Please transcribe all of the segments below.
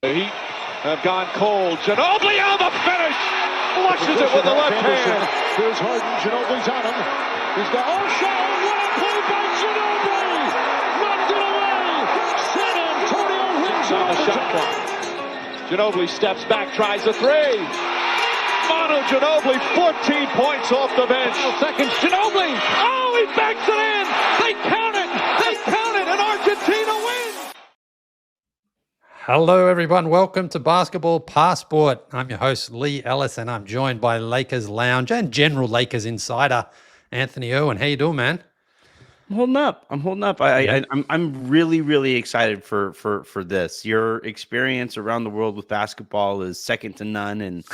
The Heat have gone cold. Ginobili on the finish! Flushes it with the left hand. Here's Harden. Ginobili's on him. He's got shot. What a play by Ginobili! Knocked it away. San Antonio wins on the shot clock. Ginobili steps back, tries a three. Manu Ginobili, 14 points off the bench. Seconds. Ginobili. Oh, he backs it in. They count it. They count it, and Argentina wins. Hello, everyone. Welcome to Basketball Passport. I'm your host, Lee Ellis, and I'm joined by Lakers Lounge and general Lakers insider, Anthony Owen. How you doing, man? I'm holding up. I'm really excited for this. Your experience around the world with basketball is second to none, and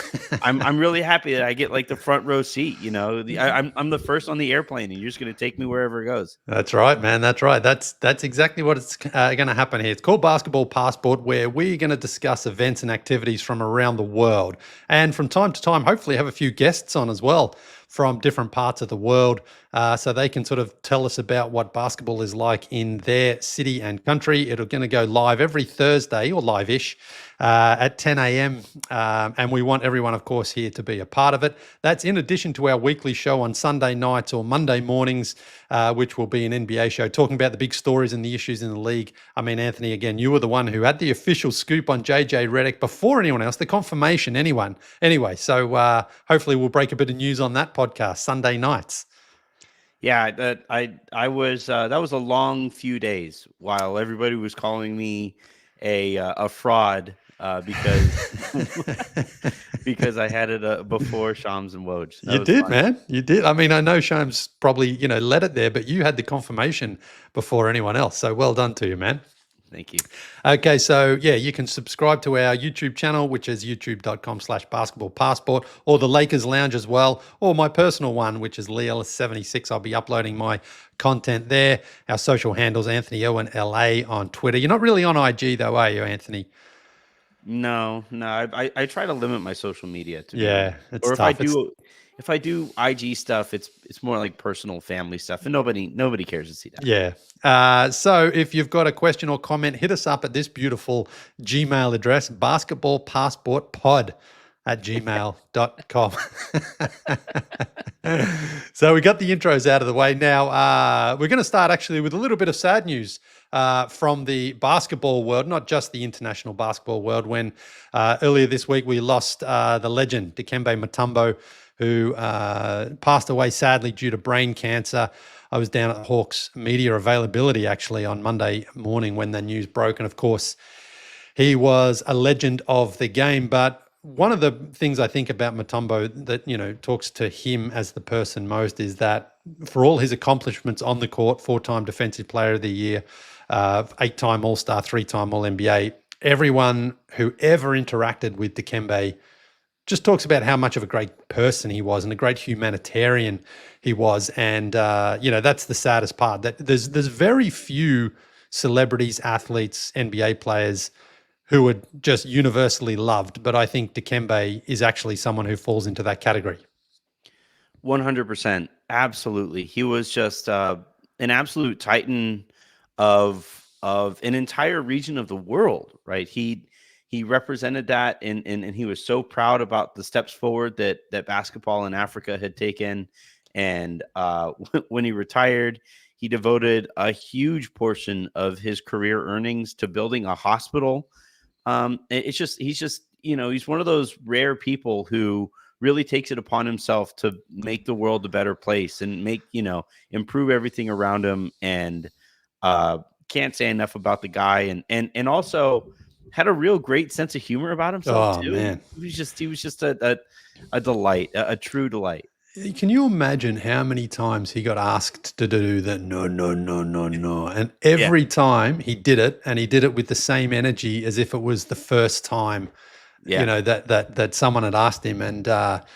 I'm really happy that I get like the front row seat. You know, I'm the first on the airplane, and you're just going to take me wherever it goes. That's right, man. That's right. That's exactly what it's going to happen here. It's called Basketball Passport, where we're going to discuss events and activities from around the world, and from time to time, hopefully, have a few guests on as well from different parts of the world, so they can sort of tell us about what basketball is like in their city and country. It's going to go live every Thursday, or live-ish, at 10 a.m., and we want everyone, of course, here to be a part of it. That's in addition to our weekly show on Sunday nights or Monday mornings, which will be an NBA show, talking about the big stories and the issues in the league. I mean, Anthony, again, you were the one who had the official scoop on JJ Redick before anyone else, the confirmation, Anyway, so hopefully we'll break a bit of news on that podcast Sunday nights. Yeah, that was a long few days while everybody was calling me a fraud because I had it before Shams and Woj. You did, man. You did. I mean, I know Shams probably led it there, but you had the confirmation before anyone else. So well done to you, man. Thank you. Okay, so yeah, you can subscribe to our YouTube channel, which is youtube.com/basketballpassport, or the Lakers Lounge as well, or my personal one, which is Lee Ellis76. I'll be uploading my content there. Our social handles, Anthony Owen LA on Twitter. You're not really on IG though, are you, Anthony? No. I try to limit my social media. It's or tough. If I do IG stuff, it's more like personal family stuff, and nobody cares to see that. Yeah. So if you've got a question or comment, hit us up at this beautiful Gmail address, basketballpassportpod@gmail.com. So we got the intros out of the way. Now we're going to start actually with a little bit of sad news from the basketball world, not just the international basketball world, when earlier this week we lost the legend, Dikembe Mutombo, who passed away sadly due to brain cancer. I was down at Hawks media availability actually on Monday morning when the news broke. And of course, he was a legend of the game. But one of the things I think about Mutombo that, talks to him as the person most is that for all his accomplishments on the court, 4-time Defensive Player of the Year, 8-time All-Star, 3-time All-NBA, everyone who ever interacted with Dikembe just talks about how much of a great person he was and a great humanitarian he was. And, that's the saddest part, that there's very few celebrities, athletes, NBA players who are just universally loved. But I think Dikembe is actually someone who falls into that category. 100%. Absolutely. He was just an absolute titan of an entire region of the world, right? He represented that, and he was so proud about the steps forward that basketball in Africa had taken. And when he retired, he devoted a huge portion of his career earnings to building a hospital. He's one of those rare people who really takes it upon himself to make the world a better place and improve everything around him. And can't say enough about the guy, and also had a real great sense of humor about himself too. Man. He was just a delight, a true delight. Can you imagine how many times he got asked to do the no, and every time he did it, and he did it with the same energy as if it was the first time, that someone had asked him. And obviously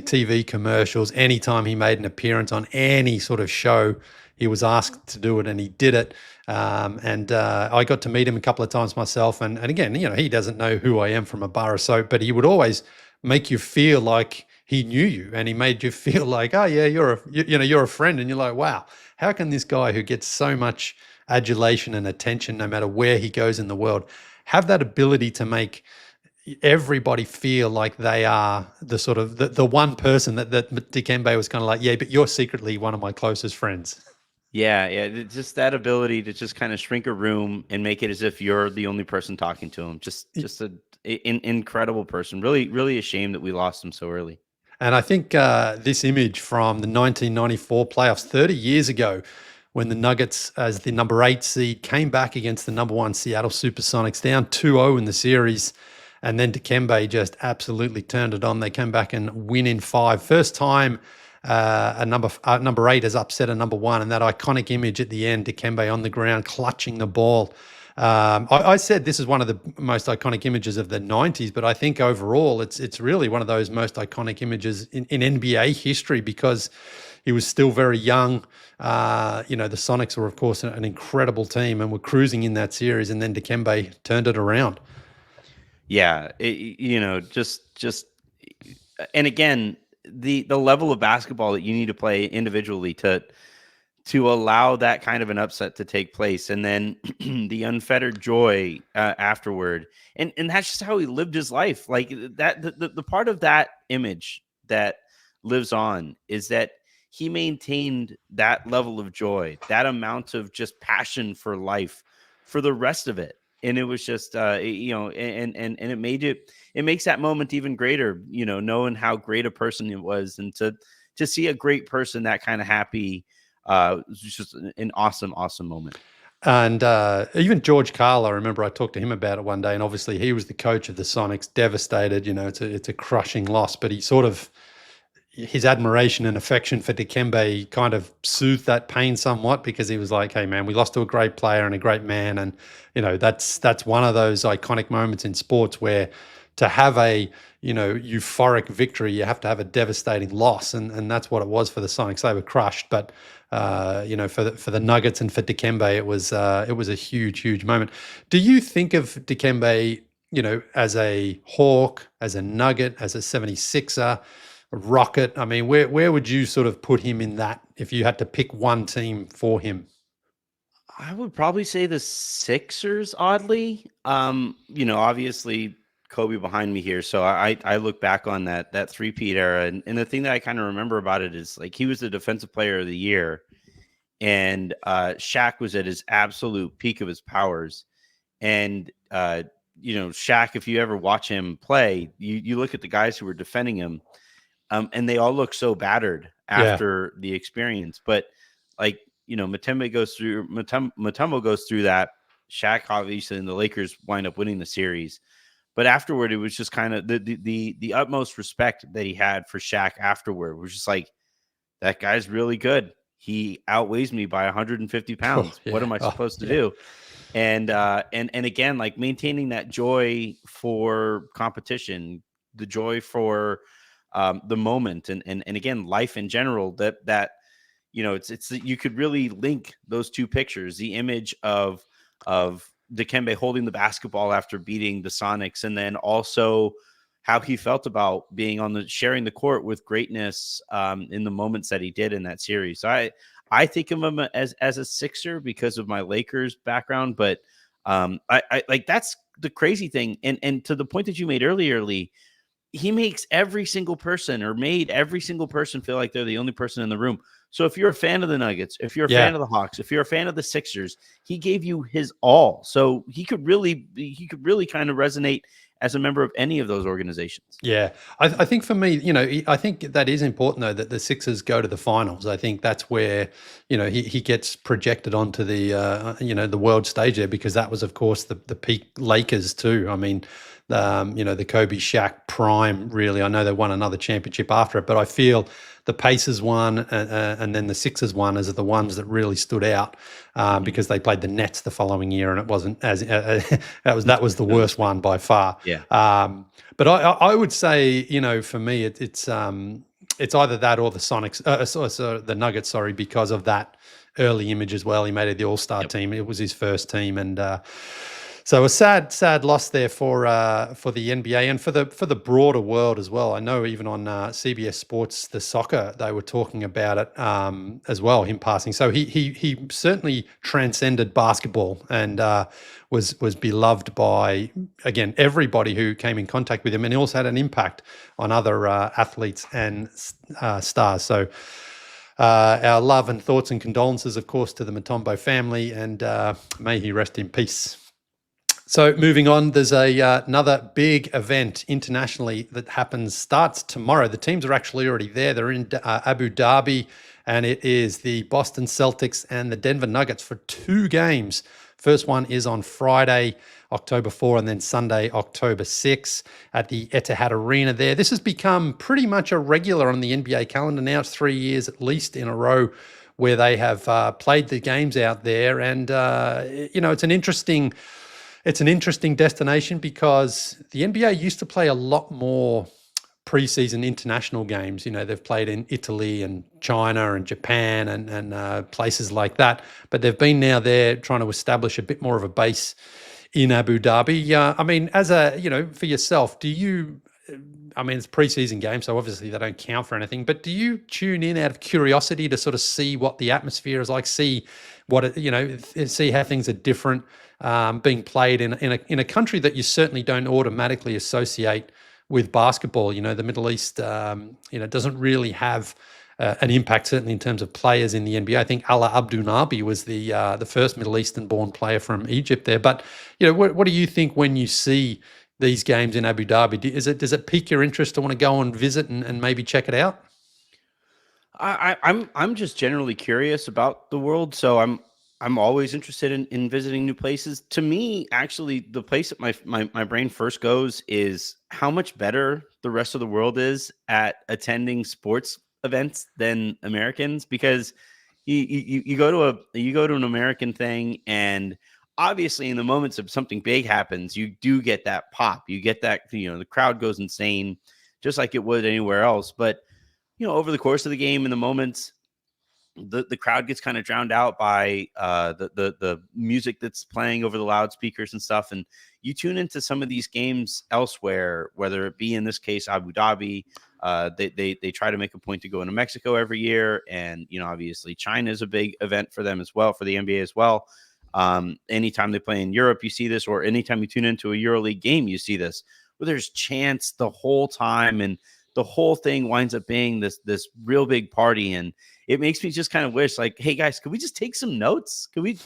TV commercials, anytime he made an appearance on any sort of show, he was asked to do it, and he did it. I got to meet him a couple of times myself. And again, he doesn't know who I am from a bar of soap, but he would always make you feel like he knew you, and he made you feel like, oh yeah, you're a friend. And you're like, wow, how can this guy who gets so much adulation and attention, no matter where he goes in the world, have that ability to make everybody feel like they are the sort of the one person that Dikembe was kind of like, yeah, but you're secretly one of my closest friends. Yeah, just that ability to just kind of shrink a room and make it as if you're the only person talking to him. Just an incredible person. Really, really a shame that we lost him so early. And I think this image from the 1994 playoffs, 30 years ago, when the Nuggets, as the number 8 seed, came back against the number 1 Seattle Supersonics, down 2-0 in the series. And then Dikembe just absolutely turned it on. They came back and win in 5. First time a number 8 has upset a number 1. And that iconic image at the end, Dikembe on the ground, clutching the ball. I said this is one of the most iconic images of the 90s, but I think overall it's really one of those most iconic images in NBA history because he was still very young. The Sonics were, of course, an incredible team and were cruising in that series, and then Dikembe turned it around. Yeah, and again, the level of basketball that you need to play individually to allow that kind of an upset to take place, and then the unfettered joy afterward, and that's just how he lived his life. Like that, the part of that image that lives on is that he maintained that level of joy, that amount of just passion for life for the rest of it. And it was just, and it makes that moment even greater, knowing how great a person it was, and to see a great person that kind of happy, it was just an awesome, awesome moment. And even George Karl, I remember I talked to him about it one day, and obviously he was the coach of the Sonics, devastated. It's a crushing loss, but he sort of, his admiration and affection for Dikembe kind of soothed that pain somewhat, because he was like, hey man, we lost to a great player and a great man. And, that's one of those iconic moments in sports where to have a, euphoric victory, you have to have a devastating loss. And that's what it was for the Sonics. They were crushed, but for the Nuggets and for Dikembe, it was a huge, huge moment. Do you think of Dikembe, as a Hawk, as a Nugget, as a 76er, Rocket? I mean, where would you sort of put him in that if you had to pick one team for him? I would probably say the Sixers, oddly. Obviously Kobe behind me here. So I look back on that three-peat era. And the thing that I kind of remember about it is, like, he was the defensive player of the year. And Shaq was at his absolute peak of his powers. And, Shaq, if you ever watch him play, you look at the guys who were defending him, and they all look so battered after the experience. But, like, Mutombo goes through that. Shaq, obviously, and the Lakers wind up winning the series. But afterward, it was just kind of the utmost respect that he had for Shaq afterward. It was just like, that guy's really good. He outweighs me by 150 pounds. Oh, yeah. What am I supposed to do? And again, like, maintaining that joy for competition, the joy for the moment, and again, life in general, that it's you could really link those two pictures, the image of Dikembe holding the basketball after beating the Sonics, and then also how he felt about being sharing the court with greatness in the moments that he did in that series. So I think of him as a Sixer because of my Lakers background, but I like, that's the crazy thing. And to the point that you made earlier, Lee, he makes every single person, or made every single person, feel like they're the only person in the room. So if you're a fan of the Nuggets, if you're a fan of the Hawks, if you're a fan of the Sixers, he gave you his all. So he could really kind of resonate as a member of any of those organizations. Yeah. I think for me, I think that is important, though, that the Sixers go to the finals. I think that's where, he gets projected onto the, the world stage there, because that was, of course, the peak Lakers too. I mean, the Kobe Shaq prime, really. I know they won another championship after it, but I feel the Pacers won and then the Sixers won as the ones that really stood out because they played the Nets the following year, and it wasn't as that was the worst one by far. Yeah. But I would say, for me, it's either that or the Sonics, the Nuggets, because of that early image as well. He made it the All-Star team. It was his first team, and So a sad loss there for the NBA and for the broader world as well. I know even on CBS Sports, the soccer, they were talking about it as well. Him passing, so he certainly transcended basketball and was beloved by, again, everybody who came in contact with him, and he also had an impact on other athletes and stars. So. Our love and thoughts and condolences, of course, to the Mutombo family, and may he rest in peace. So moving on, there's another big event internationally that starts tomorrow. The teams are actually already there. They're in Abu Dhabi, and it is the Boston Celtics and the Denver Nuggets for 2 games. First one is on Friday, October 4, and then Sunday, October 6 at the Etihad Arena there. This has become pretty much a regular on the NBA calendar now. It's 3 years at least in a row where they have played the games out there. And, it's an interesting destination because the NBA used to play a lot more preseason international games. They've played in Italy and China and Japan and places like that, but they've been now there trying to establish a bit more of a base in Abu Dhabi. As for yourself, it's preseason games, so obviously they don't count for anything, but do you tune in out of curiosity to sort of see what the atmosphere is like, see see how things are different being played in a country that you certainly don't automatically associate with basketball? The Middle East, doesn't really have an impact, certainly in terms of players in the NBA. I think Alaa Abdulnabi was the first Middle Eastern-born player from Egypt there. But what do you think when you see these games in Abu Dhabi? Does it pique your interest to want to go and visit and maybe check it out? I'm just generally curious about the world, so I'm always interested in visiting new places. To me, actually, the place that my brain first goes is how much better the rest of the world is at attending sports events than Americans, because you go to an American thing, and obviously in the moments of something big happens, you do get that pop. You get that, the crowd goes insane just like it would anywhere else. But over the course of the game, in the moments, the crowd gets kind of drowned out by the music that's playing over the loudspeakers and stuff. And you tune into some of these games elsewhere, whether it be in this case Abu Dhabi. They try to make a point to go into Mexico every year, and obviously China is a big event for them as well, for the NBA as well. Anytime they play in Europe, you see this, or anytime you tune into a EuroLeague game, you see this, where there's chants the whole time, and the whole thing winds up being this real big party. And it makes me just kind of wish, like, hey guys, could we just take some notes? Can we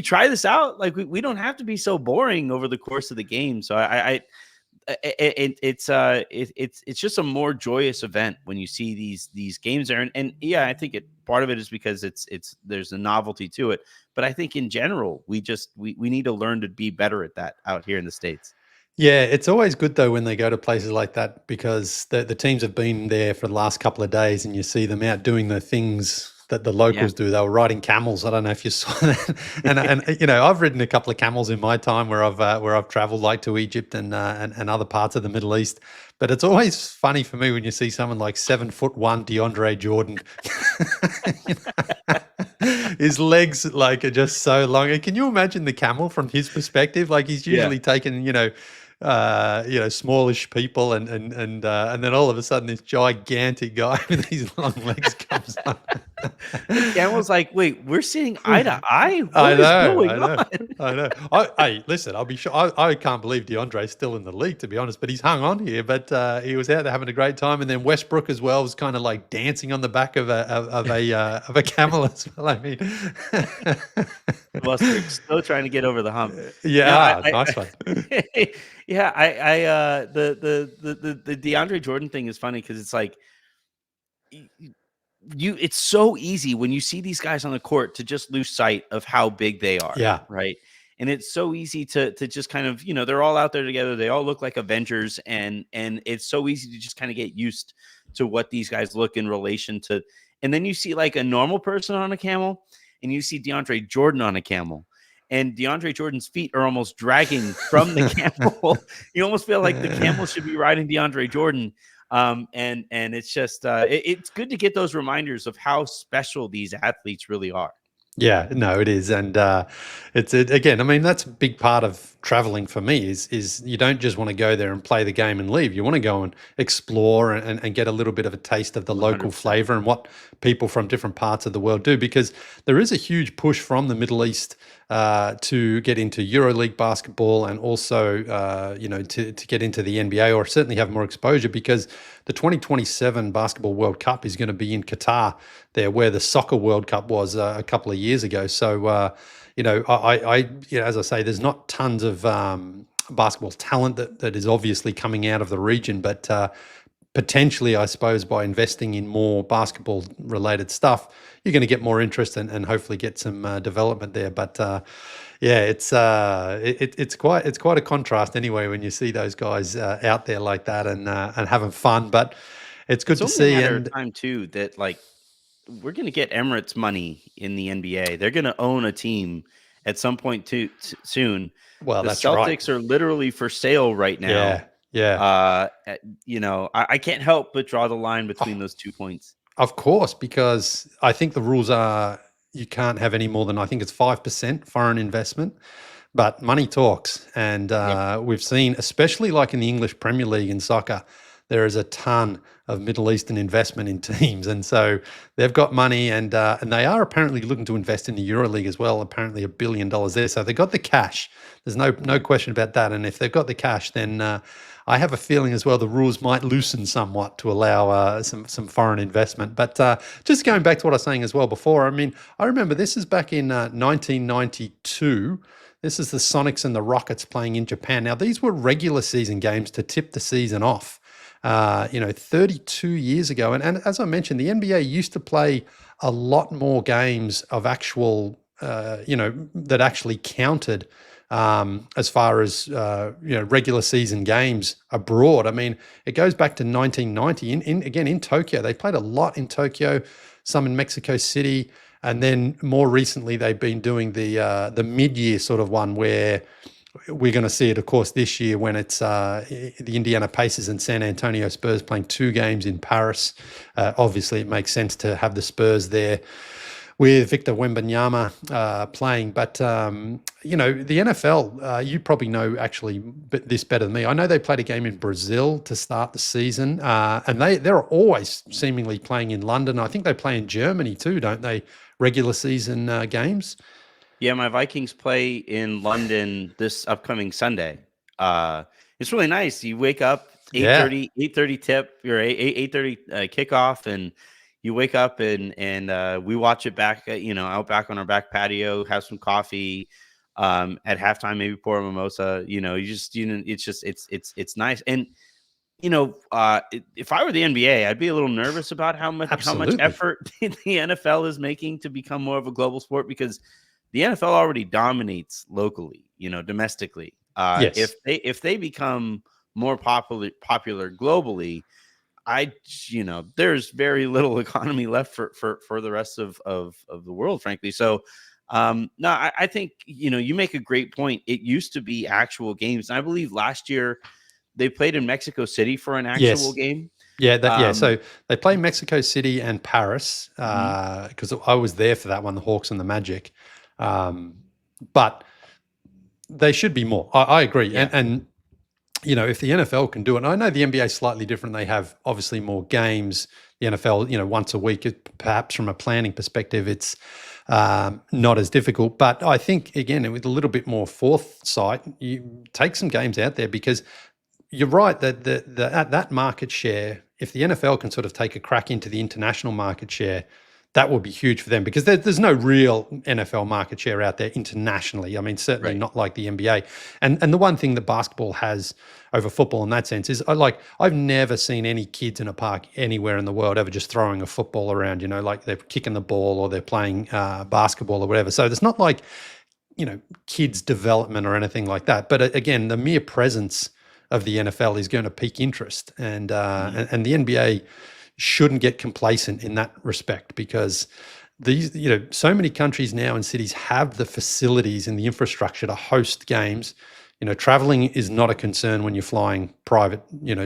try this out? Like, we don't have to be so boring over the course of the game. So it's just a more joyous event when you see these games there. And yeah, I think part of it is because there's a novelty to it. But I think in general, we need to learn to be better at that out here in the States. Yeah, it's always good though when they go to places like that, because the teams have been there for the last couple of days and you see them out doing the things that the locals do. They were riding camels. I don't know if you saw that. And I've ridden a couple of camels in my time where I've traveled, like to Egypt and other parts of the Middle East. But it's always funny for me when you see someone like 7'1" DeAndre Jordan. His legs are just so long. And can you imagine the camel from his perspective? Like, he's usually taken, smallish people, and then all of a sudden this gigantic guy with these long legs comes on. The camel's like, wait, we're seeing eye to eye? I know. Hey, listen, I'll be sure. I can't believe DeAndre's still in the league, to be honest, but he's hung on here. But he was out there having a great time, and then Westbrook as well was kind of like dancing on the back of a camel as well. I mean, Westbrook's still trying to get over the hump. Yeah, nice one. Yeah, the DeAndre Jordan thing is funny because it's like it's so easy when you see these guys on the court to just lose sight of how big they are. Yeah. Right. And it's so easy to just kind of, they're all out there together. They all look like Avengers, and it's so easy to just kind of get used to what these guys look in relation to. And then you see like a normal person on a camel, and you see DeAndre Jordan on a camel. And DeAndre Jordan's feet are almost dragging from the camel. You almost feel like the camel should be riding DeAndre Jordan. And it's just it's good to get those reminders of how special these athletes really are. Yeah, no, it is, and again. I mean, that's a big part of traveling for me. Is you don't just want to go there and play the game and leave. You want to go and explore and get a little bit of a taste of the local 100%. flavor and what people from different parts of the world do. Because there is a huge push from the Middle East to get into EuroLeague basketball and also to get into the NBA or certainly have more exposure because the 2027 Basketball World Cup is going to be in Qatar, there where the Soccer World Cup was a couple of years ago. So, as I say, there's not tons of basketball talent that is obviously coming out of the region, but potentially, I suppose, by investing in more basketball related stuff, you're going to get more interest and hopefully get some development there. But it's quite a contrast anyway when you see those guys out there like that and having fun. But it's good to see. It's only a matter of time too that we're going to get Emirates money in the NBA. They're going to own a team at some point soon. Well, the that's Celtics right. are literally for sale right now. Yeah. I can't help but draw the line between those 2 points. Of course, because I think the rules are you can't have any more than, I think it's 5% foreign investment, but money talks. And we've seen, especially like in the English Premier League in soccer, there is a ton of Middle Eastern investment in teams. And so they've got money and they are apparently looking to invest in the EuroLeague as well, apparently $1 billion there. So they've got the cash. There's no question about that. And if they've got the cash, then I have a feeling as well the rules might loosen somewhat to allow some foreign investment. But just going back to what I was saying as well before, I mean, I remember this is back in 1992. This is the Sonics and the Rockets playing in Japan. Now, these were regular season games to tip the season off, 32 years ago. And as I mentioned, the NBA used to play a lot more games of actual, that actually counted as far as regular season games abroad. I mean, it goes back to 1990. In Tokyo, they played a lot in Tokyo, some in Mexico City, and then more recently they've been doing the mid-year sort of one where we're going to see it, of course, this year when it's the Indiana Pacers and San Antonio Spurs playing 2 games in Paris. Obviously, it makes sense to have the Spurs there with Victor Wembanyama playing. But, the NFL, you probably know actually this better than me. I know they played a game in Brazil to start the season, and they're always seemingly playing in London. I think they play in Germany too, don't they? Regular season games. Yeah, my Vikings play in London this upcoming Sunday. It's really nice. You wake up 8:30 tip, or 8:30 kickoff, and you wake up and we watch it back, out back on our back patio, have some coffee. At halftime, maybe pour a mimosa. It's nice. And if I were the NBA, I'd be a little nervous about how much effort the NFL is making to become more of a global sport, because the NFL already dominates locally, domestically. Yes. If they become more popular globally, there's very little economy left for the rest of the world, frankly. So, I think, you make a great point. It used to be actual games. And I believe last year they played in Mexico City for an actual game. Yeah, so they play Mexico City and Paris because I was there for that one, the Hawks and the Magic. But they should be more. I agree. Yeah. And if the NFL can do it, and I know the NBA is slightly different. They have obviously more games. The NFL, once a week, perhaps from a planning perspective, it's not as difficult. But I think, again, with a little bit more foresight, you take some games out there, because you're right that at that market share, if the NFL can sort of take a crack into the international market share, that will be huge for them, because there's no real NFL market share out there internationally. I mean, certainly not like the NBA. And the one thing that basketball has over football in that sense is, I've never seen any kids in a park anywhere in the world ever just throwing a football around, like they're kicking the ball or they're playing basketball or whatever. So there's not like, kids development or anything like that. But again, the mere presence of the NFL is going to pique interest, and the NBA shouldn't get complacent in that respect, because these, so many countries now and cities have the facilities and the infrastructure to host games. traveling is not a concern when you're flying private,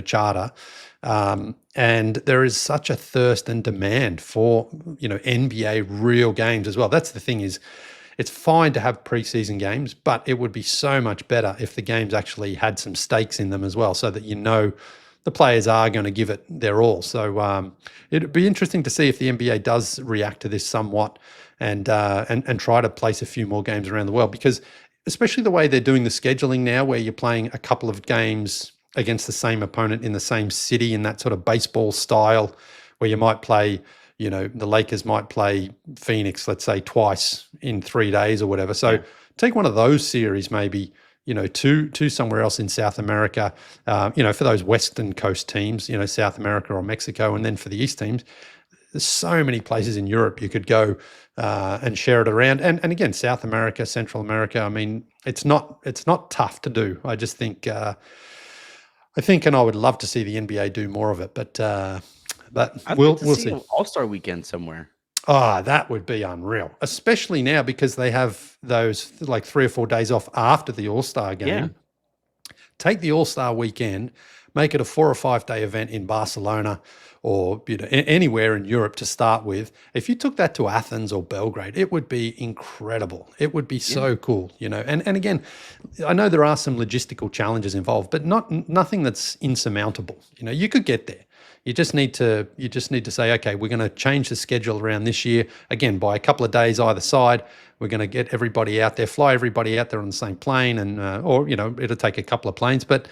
charter. And there is such a thirst and demand for, NBA real games as well. That's the thing is, it's fine to have preseason games, but it would be so much better if the games actually had some stakes in them as well, so that the players are going to give it their all. So it'd be interesting to see if the NBA does react to this somewhat and try to place a few more games around the world, because especially the way they're doing the scheduling now, where you're playing a couple of games against the same opponent in the same city in that sort of baseball style, where you might play, the Lakers might play Phoenix, let's say, twice in 3 days or whatever. So take one of those series maybe, to somewhere else in South America, for those Western Coast teams, South America or Mexico. And then for the East teams, there's so many places in Europe you could go and share it around. And again, South America, Central America, I mean, it's not tough to do. I just think, and I would love to see the NBA do more of it, but we'll see. All-Star weekend somewhere. That would be unreal, especially now because they have those like 3 or 4 days off after the All-Star game. Yeah. Take the All-Star weekend, make it a 4 or 5 day event in Barcelona or anywhere in Europe to start with. If you took that to Athens or Belgrade, it would be incredible. It would be so cool, And again, I know there are some logistical challenges involved, but nothing that's insurmountable. You could get there. You just need to say, okay, we're going to change the schedule around this year again by a couple of days either side. We're going to get everybody out there, fly everybody out there on the same plane, and or it'll take a couple of planes, but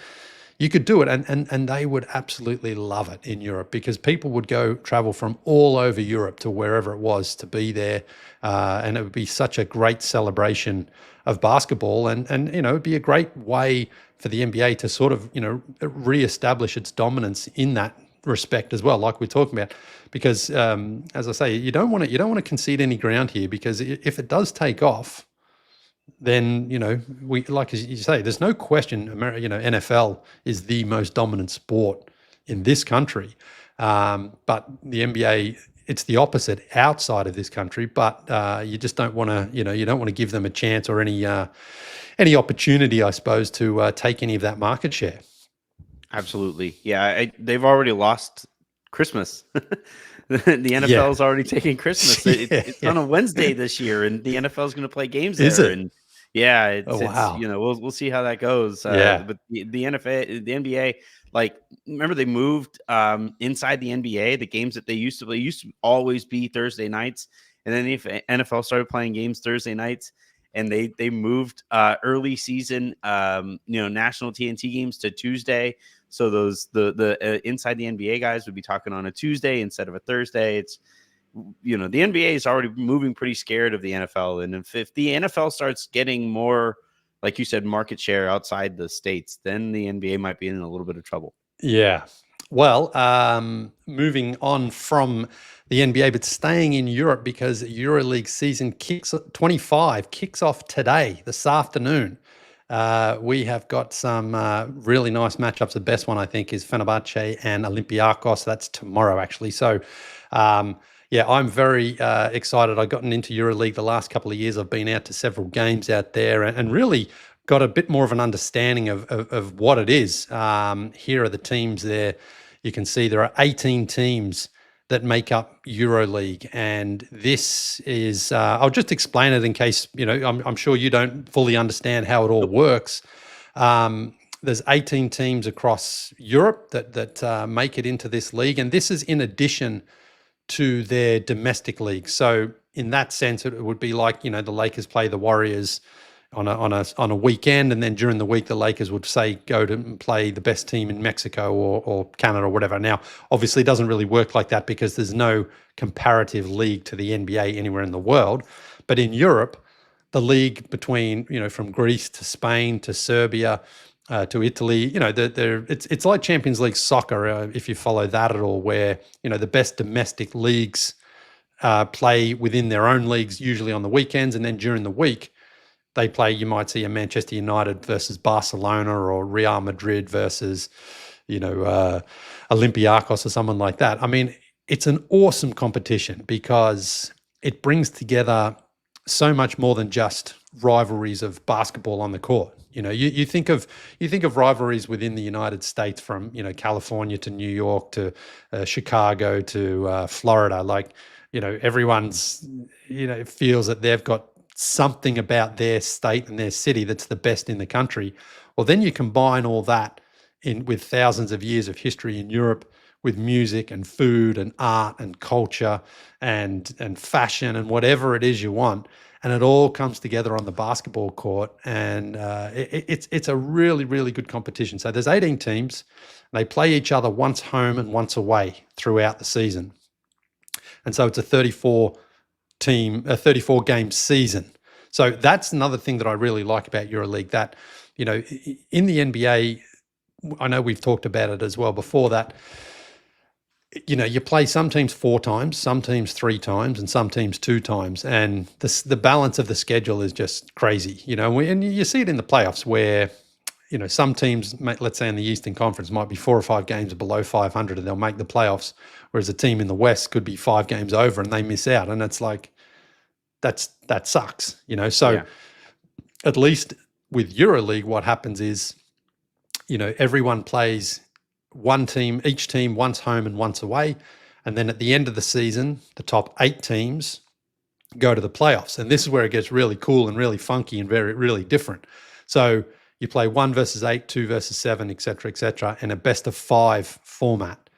you could do it, and they would absolutely love it in Europe, because people would travel from all over Europe to wherever it was to be there, and it would be such a great celebration of basketball, and it would be a great way for the NBA to sort of reestablish its dominance in that respect as well, like we're talking about, because as I say, you don't want to concede any ground here, because if it does take off, then we, like as you say, there's no question NFL is the most dominant sport in this country, but the NBA, it's the opposite outside of this country, but you just don't want to you don't want to give them a chance or any opportunity, I suppose, to take any of that market share. Absolutely. Yeah, they've already lost Christmas. The NFL's already taking Christmas. It's on a Wednesday this year, and the NFL is going to play games there. Is it? And yeah, wow. We'll see how that goes. But the NFL, the NBA, like, remember they moved inside the NBA, the games that they used to play used to always be Thursday nights, and then the NFL started playing games Thursday nights, and they moved early season national TNT games to Tuesday. So the inside the NBA guys would be talking on a Tuesday instead of a Thursday. It's the NBA is already moving pretty scared of the NFL, and if the NFL starts getting more, like you said, market share outside the states, then the NBA might be in a little bit of trouble. Yeah. Well, moving on from the NBA, but staying in Europe, because EuroLeague season 25 kicks off today, this afternoon. We have got some really nice matchups. The best one, I think, is Fenerbahce and Olympiacos. That's tomorrow, actually. So, I'm very excited. I've gotten into EuroLeague the last couple of years. I've been out to several games out there and really got a bit more of an understanding of what it is. Here are the teams there. You can see there are 18 teams that make up EuroLeague, and this is I'll just explain it in case I'm sure you don't fully understand how it all works. There's 18 teams across Europe that make it into this league, and this is in addition to their domestic league. So in that sense, it would be like the Lakers play the Warriors on a weekend, and then during the week the Lakers would say go to play the best team in Mexico or Canada or whatever. Now, obviously, it doesn't really work like that because there's no comparative league to the NBA anywhere in the world. But in Europe, the league between from Greece to Spain to Serbia to Italy, it's like Champions League soccer if you follow that at all, where the best domestic leagues play within their own leagues, usually on the weekends, and then during the week they play. You might see a Manchester United versus Barcelona, or Real Madrid versus, Olympiacos or someone like that. I mean, it's an awesome competition because it brings together so much more than just rivalries of basketball on the court. You think of rivalries within the United States, from California to New York to Chicago to Florida. Like, everyone's feels that they've got something about their state and their city that's the best in the country. Well, then you combine all that in with thousands of years of history in Europe, with music and food and art and culture and fashion and whatever it is you want, and it all comes together on the basketball court, and it's a really, really good competition. So there's 18 teams. They play each other once home and once away throughout the season, and so it's a 34 game season. So that's another thing that I really like about EuroLeague, that in the NBA, I know we've talked about it as well before, that you play some teams 4 times, some teams 3 times, and some teams 2 times. And the balance of the schedule is just crazy, and you see it in the playoffs where, some teams, let's say in the Eastern Conference, might be 4 or 5 games below 500 and they'll make the playoffs, whereas a team in the West could be 5 games over and they miss out. And it's like, that sucks, So yeah. At least with EuroLeague, what happens is, everyone plays each team once home and once away. And then at the end of the season, the top 8 teams go to the playoffs. And this is where it gets really cool and really funky and really different. So you play 1 versus 8, 2 versus 7, et cetera, in a best of 5 format.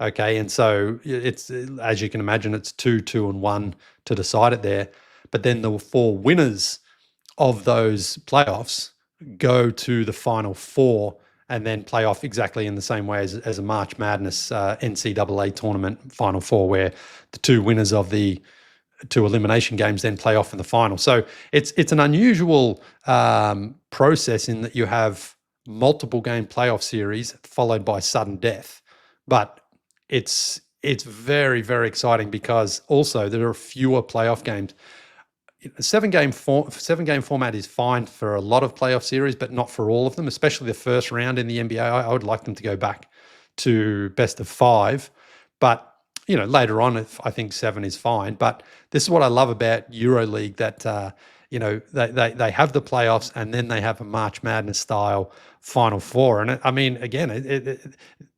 Okay. And so it's, as you can imagine, it's 2, 2, and 1 to decide it there. But then the 4 winners of those playoffs go to the final 4 and then play off exactly in the same way as a March Madness NCAA tournament Final 4, where the 2 winners of the 2 elimination games then play off in the final. So it's an unusual process in that you have multiple game playoff series followed by sudden death. But it's very, very exciting because also there are fewer playoff games. 7-game format is fine for a lot of playoff series, but not for all of them, especially the first round in the NBA. I would like them to go back to best of 5. But, later on, I think 7 is fine. But this is what I love about EuroLeague, that, they have the playoffs and then they have a March Madness style Final 4. And I mean, again,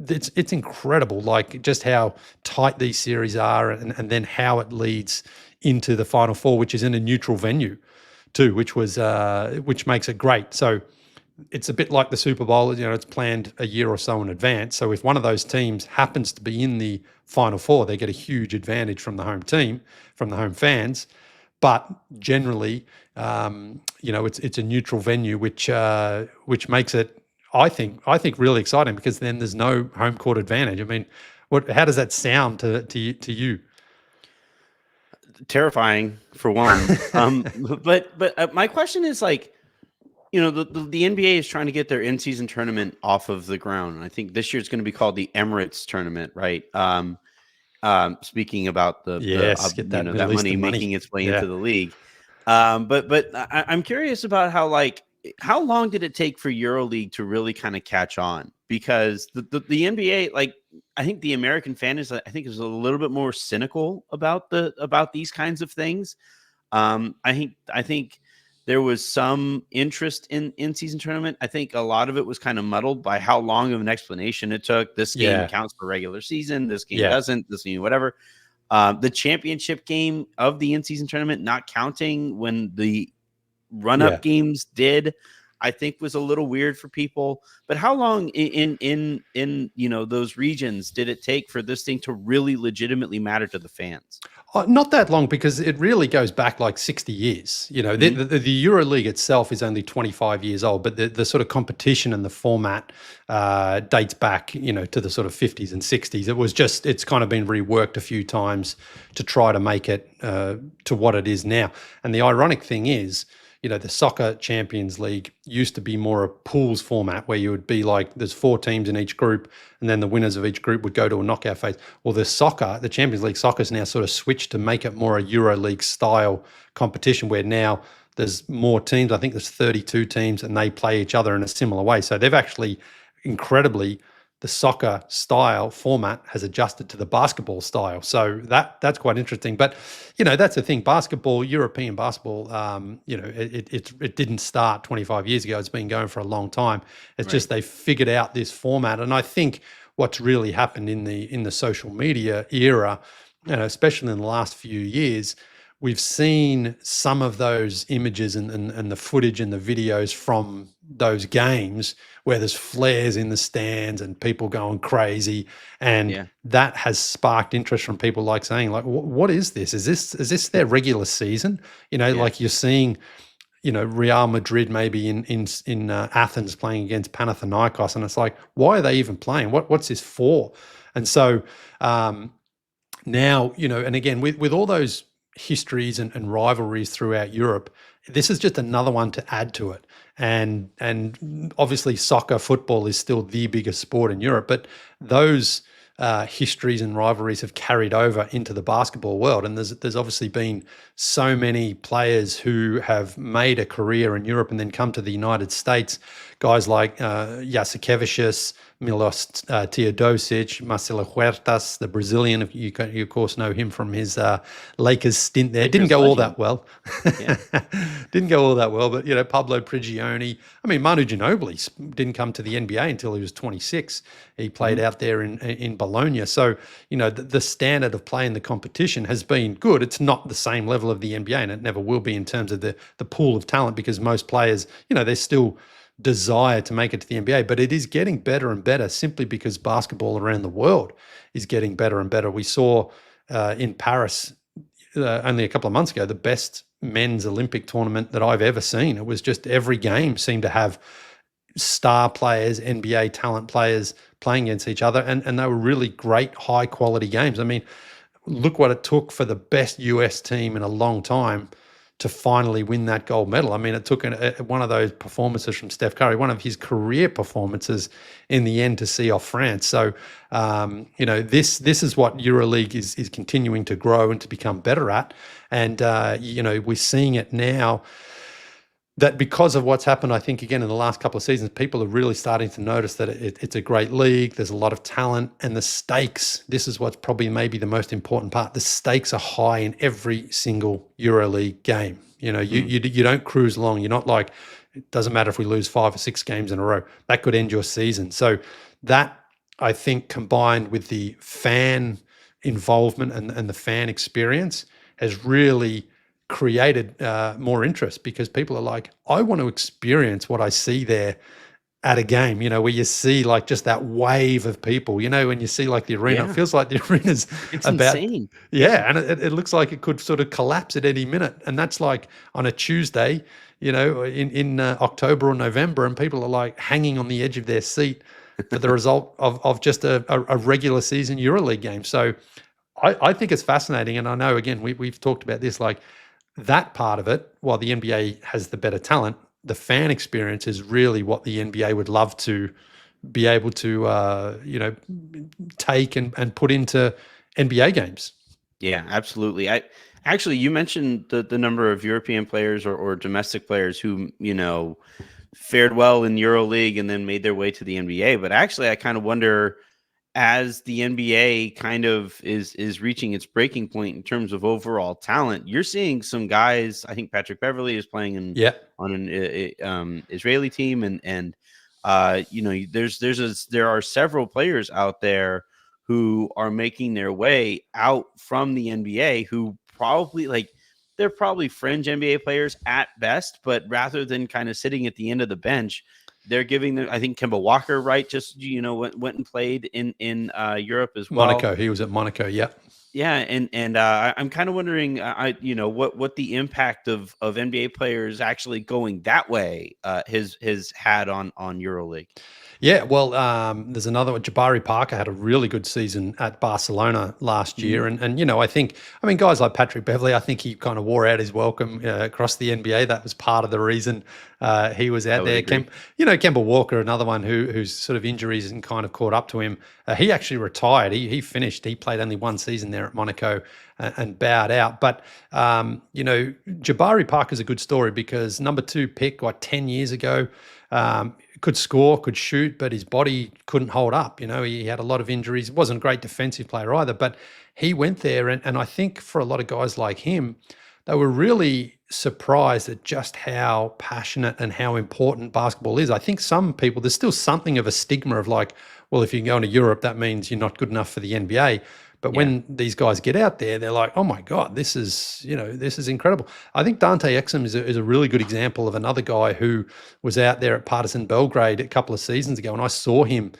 it's incredible, like just how tight these series are, and then how it leads into the Final 4, which is in a neutral venue too, which makes it great. So it's a bit like the Super Bowl, it's planned a year or so in advance. So if one of those teams happens to be in the Final 4, they get a huge advantage from the home team, from the home fans. But generally, it's a neutral venue, which makes it, I think, really exciting, because then there's no home court advantage. I mean, how does that sound to you? Terrifying, for one. But my question is, like, the NBA is trying to get their in-season tournament off of the ground. And I think this year it's going to be called the Emirates tournament, right? Speaking about that money making its way into the league. But I'm curious about how long did it take for EuroLeague to really kind of catch on? Because the NBA, like, I think the American fan is a little bit more cynical about these kinds of things. I think there was some interest in in-season tournament. I think a lot of it was kind of muddled by how long of an explanation it took. This game counts for regular season. This game doesn't. This game, whatever. The championship game of the in-season tournament not counting when the run-up games did, I think, was a little weird for people. But how long in those regions did it take for this thing to really legitimately matter to the fans? Not that long, because it really goes back like 60 years. The EuroLeague itself is only 25 years old, but the sort of competition and the format dates back, to the sort of 50s and 60s. It's kind of been reworked a few times to try to make it to what it is now. And the ironic thing is, the Soccer Champions League used to be more a pools format, where you would be like, there's 4 teams in each group, and then the winners of each group would go to a knockout phase. Well, the Champions League soccer is now sort of switched to make it more a EuroLeague style competition, where now there's more teams. I think there's 32 teams, and they play each other in a similar way. So they've actually incredibly the soccer style format has adjusted to the basketball style. So that's quite interesting. But, that's the thing. Basketball, European basketball, it didn't start 25 years ago. It's been going for a long time. It's just they figured out this format. And I think what's really happened in the social media era, especially in the last few years, we've seen some of those images and the footage and the videos from those games where there's flares in the stands and people going crazy. And that has sparked interest from people like saying, like, what is this? Is this their regular season? Like you're seeing, Real Madrid maybe in Athens playing against Panathinaikos. And it's like, why are they even playing? What's this for? And so now, and again, with all those histories and rivalries throughout Europe, this is just another one to add to it. And obviously soccer, football is still the biggest sport in Europe, but those histories and rivalries have carried over into the basketball world. And there's obviously been so many players who have made a career in Europe and then come to the United States. Guys like Jasikevicius, Milos Teodosic, Marcelo Huertas, the Brazilian. You of course know him from his Lakers stint there. Didn't go all that well. Didn't go all that well, but Pablo Prigioni. I mean, Manu Ginobili didn't come to the NBA until he was 26. He played out there in Bologna. So the standard of play in the competition has been good. It's not the same level of the NBA, and it never will be in terms of the pool of talent, because most players, they're still desire to make it to the NBA, but it is getting better and better simply because basketball around the world is getting better and better. We saw in Paris only a couple of months ago the best men's Olympic tournament that I've ever seen. It was just every game seemed to have star players, NBA talent players playing against each other, and they were really great, high quality games. I mean, look what it took for the best US team in a long time to finally win that gold medal. I mean, it took one of those performances from Steph Curry, one of his career performances in the end, to see off France. So, this is what EuroLeague is continuing to grow and to become better at. And, we're seeing it now that because of what's happened, I think, again, in the last couple of seasons, people are really starting to notice that it's a great league. There's a lot of talent, and the stakes, this is what's probably maybe the most important part. The stakes are high in every single EuroLeague game. You don't cruise along. You're not like, it doesn't matter if we lose 5 or 6 games in a row. That could end your season. So that, I think, combined with the fan involvement and the fan experience, has really created more interest, because people are like, I want to experience what I see there at a game, where you see like just that wave of people, when you see like the arena, it feels like the arena's about insane. And it looks like it could sort of collapse at any minute. And that's like on a Tuesday, in October or November, and people are like hanging on the edge of their seat for the result of just a regular season EuroLeague game. So I think it's fascinating. And I know, again, we've talked about this, like, that part of it, while the NBA has the better talent, the fan experience is really what the NBA would love to be able to, take and put into NBA games. Yeah, absolutely. You mentioned the number of European players or domestic players who, fared well in EuroLeague and then made their way to the NBA. But actually, I kind of wonder, as the NBA kind of is reaching its breaking point in terms of overall talent, you're seeing some guys. I think Patrick Beverley is playing on an Israeli team, and there are several players out there who are making their way out from the NBA who probably they're probably fringe NBA players at best, but rather than kind of sitting at the end of the bench, they're giving them, I think Kemba Walker, right? Just, went and played in Europe as well. Monaco. He was at Monaco. Yeah. Yeah. And I'm kind of wondering, what the impact of NBA players actually going that way has had on EuroLeague. Yeah, well, there's another one. Jabari Parker had a really good season at Barcelona last year. And I mean, guys like Patrick Beverley, I think he kind of wore out his welcome across the NBA. That was part of the reason He was out there. Kemba Walker, another one whose sort of injuries and kind of caught up to him. He actually retired. He finished. He played only one season there at Monaco and bowed out. But, Jabari Parker's a good story because number 2 pick, 10 years ago, could score, could shoot, but his body couldn't hold up. He had a lot of injuries. Wasn't a great defensive player either, but he went there. And I think for a lot of guys like him, they were really surprised at just how passionate and how important basketball is. I think some people, there's still something of a stigma of like, well, if you're going to Europe, that means you're not good enough for the NBA. But when these guys get out there, they're like, oh my God, this is incredible. I think Dante Exum is a really good example of another guy who was out there at Partizan Belgrade a couple of seasons ago. And I saw him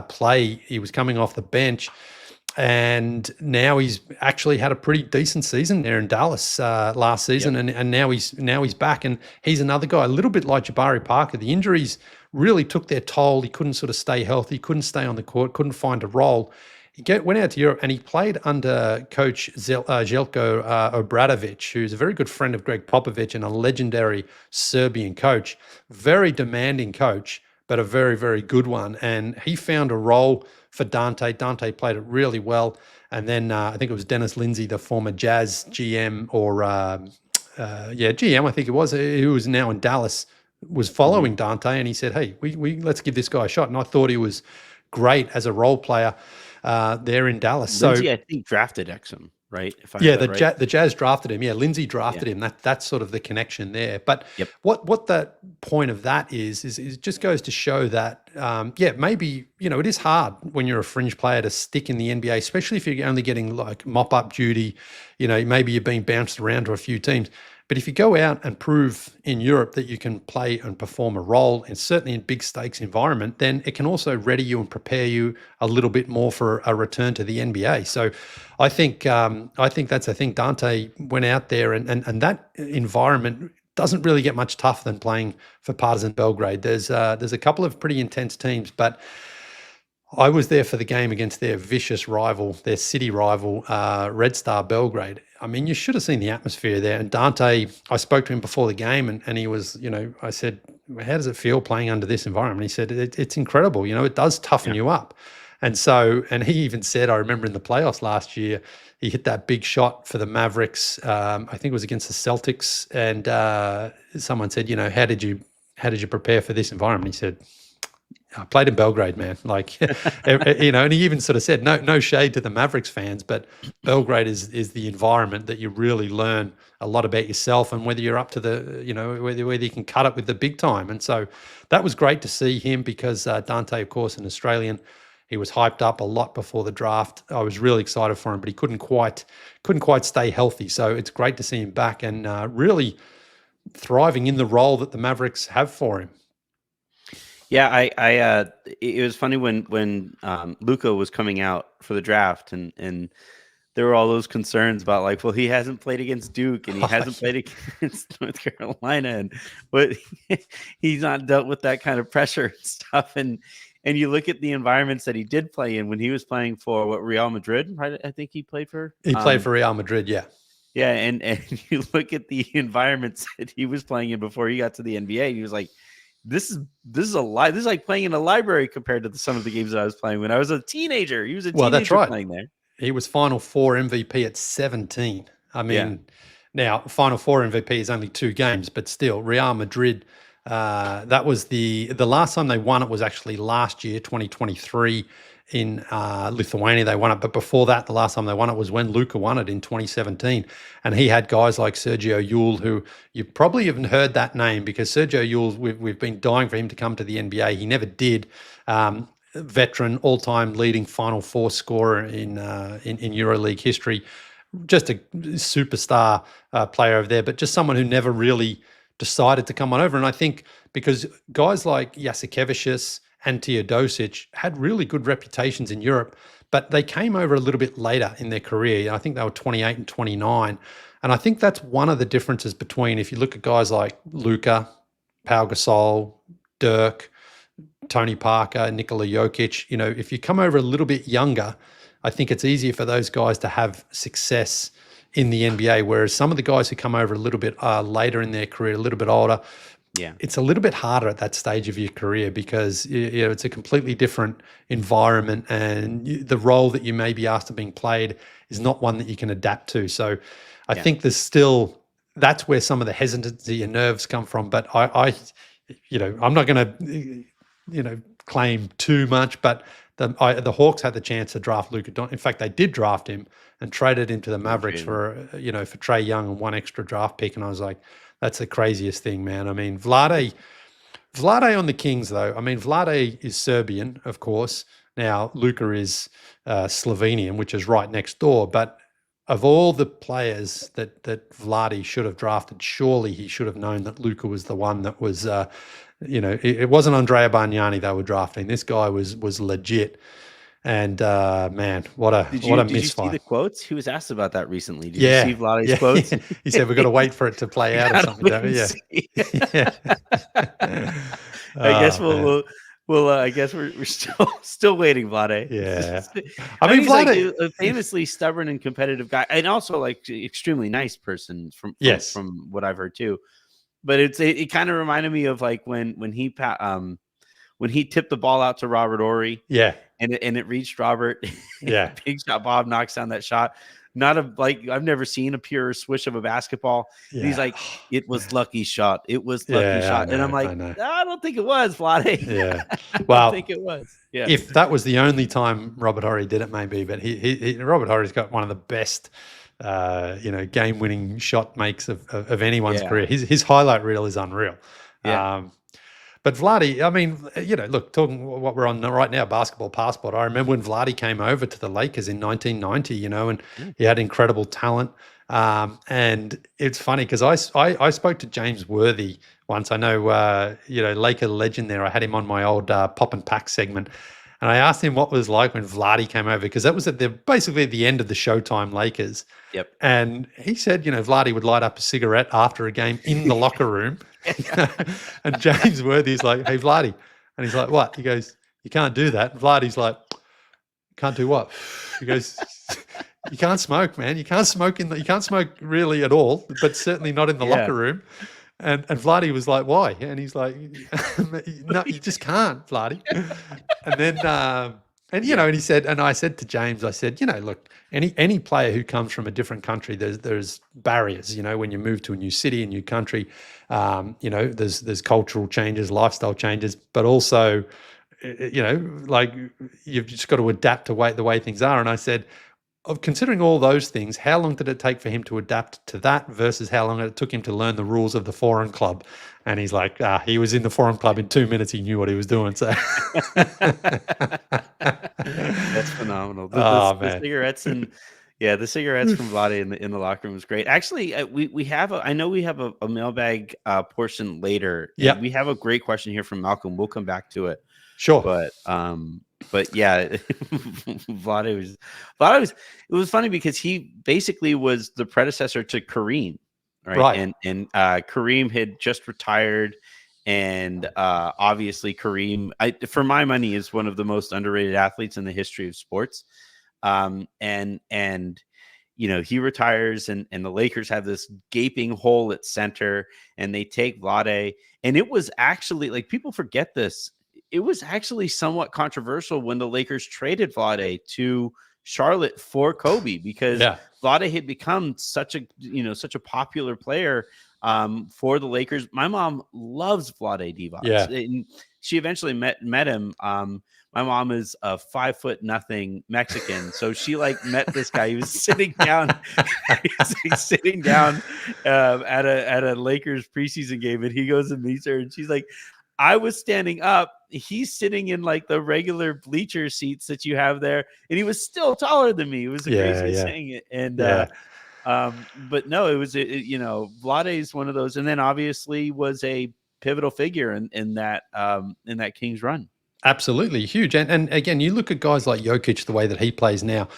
play. He was coming off the bench. And now he's actually had a pretty decent season there in Dallas last season. And now he's back. And he's another guy, a little bit like Jabari Parker. The injuries really took their toll. He couldn't sort of stay healthy, couldn't stay on the court, couldn't find a role. He went out to Europe and he played under coach Željko Obradović, who's a very good friend of Greg Popovich and a legendary Serbian coach. Very demanding coach, but a very, very good one. And he found a role for Dante. Dante played it really well. And then I think it was Dennis Lindsay, the former Jazz GM GM, I think it was, who was now in Dallas, was following Dante. And he said, hey, we let's give this guy a shot. And I thought he was great as a role player there in Dallas. Lindsay, I think, drafted Exum, right? The Jazz drafted him. Yeah, Lindsay drafted him. That's sort of the connection there. But what that point of that is it just goes to show that, maybe, it is hard when you're a fringe player to stick in the NBA, especially if you're only getting like mop-up duty, maybe you're being bounced around to a few teams. But if you go out and prove in Europe that you can play and perform a role, and certainly in big stakes environment, then it can also ready you and prepare you a little bit more for a return to the NBA. So I think that's a thing. Dante went out there and that environment doesn't really get much tougher than playing for Partizan Belgrade. There's a couple of pretty intense teams, but I was there for the game against their vicious rival, their city rival, Red Star Belgrade. I mean, you should have seen the atmosphere there. And Dante, I spoke to him before the game and he was, I said, how does it feel playing under this environment? He said, it's incredible. It does toughen you up. And he even said, I remember in the playoffs last year, he hit that big shot for the Mavericks. I think it was against the Celtics. And someone said, how did you prepare for this environment? He said, I played in Belgrade, man. Like, and he even sort of said, no shade to the Mavericks fans, but Belgrade is the environment that you really learn a lot about yourself and whether you're up to the, whether you can cut it with the big time. And so that was great to see him because Dante, of course, an Australian, he was hyped up a lot before the draft. I was really excited for him, but he couldn't quite stay healthy. So it's great to see him back and really thriving in the role that the Mavericks have for him. Yeah, it was funny when Luka was coming out for the draft and there were all those concerns about like, well, he hasn't played against Duke and he hasn't played against North Carolina but he's not dealt with that kind of pressure and stuff. And you look at the environments that he did play in when he was playing for Real Madrid, right? I think he played for. He played for Real Madrid, yeah. Yeah, and you look at the environments that he was playing in before he got to the NBA. He was like, This is a lie. This is like playing in a library compared to some of the games that I was playing when I was a teenager. He was a teenager that's right. Playing there. He was Final Four MVP at 17. I mean, Now Final Four MVP is only 2 games, but still, Real Madrid. That was the last time they won it was actually last year, 2023. In Lithuania, they won it. But before that, the last time they won it was when Luka won it in 2017. And he had guys like Sergio Llull, who you probably haven't heard that name because Sergio Llull, we've been dying for him to come to the NBA. He never did. Veteran, all-time leading Final Four scorer in EuroLeague history. Just a superstar player over there, but just someone who never really decided to come on over. And I think because guys like Jasikevicius and Teodosic had really good reputations in Europe, but they came over a little bit later in their career. I think they were 28 and 29. And I think that's one of the differences between, if you look at guys like Luka, Pau Gasol, Dirk, Tony Parker, Nikola Jokic, if you come over a little bit younger, I think it's easier for those guys to have success in the NBA, whereas some of the guys who come over a little bit later in their career, a little bit older, Yeah. it's a little bit harder at that stage of your career because it's a completely different environment, and the role that you may be asked to being played is not one that you can adapt to. So I think there's still, that's where some of the hesitancy and nerves come from. But I I'm not going to, claim too much, but the Hawks had the chance to draft Luka Doncic. In fact, they did draft him and traded him to the Mavericks for Trae Young and one extra draft pick. And I was like, that's the craziest thing, man. I mean, Vlade on the Kings, though. I mean, Vlade is Serbian, of course. Now, Luka is Slovenian, which is right next door. But of all the players that Vlade should have drafted, surely he should have known that Luka was the one that was, it wasn't Andrea Bargnani they were drafting. This guy was legit. And man, what a misfire. Did you see the quotes? He was asked about that recently. Did you see Vlade's quotes? He said, we've got to wait for it to play out or something. Yeah. I guess I guess we're still waiting, Vlade. Yeah. I mean, Vlade, like a famously stubborn and competitive guy, and also like extremely nice person from what I've heard too. But it kind of reminded me of like when he tipped the ball out to Robert Horry. Yeah. And it reached Robert. Yeah. Big shot Bob knocks down that shot. I've never seen a pure swish of a basketball. Yeah. He's like, it was lucky shot. It was lucky shot. And I'm like, I don't think it was, Vlade. Yeah. Well, I think it was. Yeah. If that was the only time Robert Horry did it, maybe, but Robert Horry's got one of the best game-winning shot makes of anyone's career. His highlight reel is unreal. Yeah. But Vlade, I mean, look, talking what we're on right now, Basketball Passport. I remember when Vlade came over to the Lakers in 1990, and he had incredible talent. And it's funny because I spoke to James Worthy once. I know, Laker legend there. I had him on my old Pop and Pack segment. And I asked him what it was like when Vlade came over, because that was basically at the end of the Showtime Lakers. Yep. And he said, Vlade would light up a cigarette after a game in the locker room. And James Worthy's like, hey, Vlade. And he's like, what? He goes, you can't do that. And Vlade's like, can't do what? He goes, you can't smoke, man. You can't smoke you can't smoke really at all, but certainly not in the locker room. And Vlade was like, why? And he's like, no, you just can't, Vlade. And then, and he said, and I said to James, I said, look, any player who comes from a different country, there's barriers, when you move to a new city, a new country, there's cultural changes, lifestyle changes, but also, like you've just got to adapt to the way things are. And I said, considering all those things, how long did it take for him to adapt to that versus how long it took him to learn the rules of the foreign club? And he's like, he was in the foreign club in 2 minutes. He knew what he was doing. So that's phenomenal. The cigarettes the cigarettes from Vlade in the locker room was great. Actually, we have I know we have a mailbag portion later. Yeah, we have a great question here from Malcolm. We'll come back to it. Sure, but yeah, Vlade was. It was funny because he basically was the predecessor to Kareem, right? And Kareem had just retired, and obviously Kareem, for my money, is one of the most underrated athletes in the history of sports. And he retires, and the Lakers have this gaping hole at center, and they take Vlade, and it was actually, like, people forget this. It was actually somewhat controversial when the Lakers traded Vlade to Charlotte for Kobe, because Vlade had become such a popular player for the Lakers. My mom loves Vlade Divac. Yeah. And she eventually met him. My mom is a 5'0" Mexican, so she met this guy. He was sitting down, at a Lakers preseason game, and he goes and meets her, and she's like, I was standing up. He's sitting in the regular bleacher seats that you have there, and he was still taller than me. It was the craziest thing. And but no, it was Vlade is one of those, and then obviously was a pivotal figure in that Kings run. Absolutely huge. And again, you look at guys like Jokic, the way that he plays now,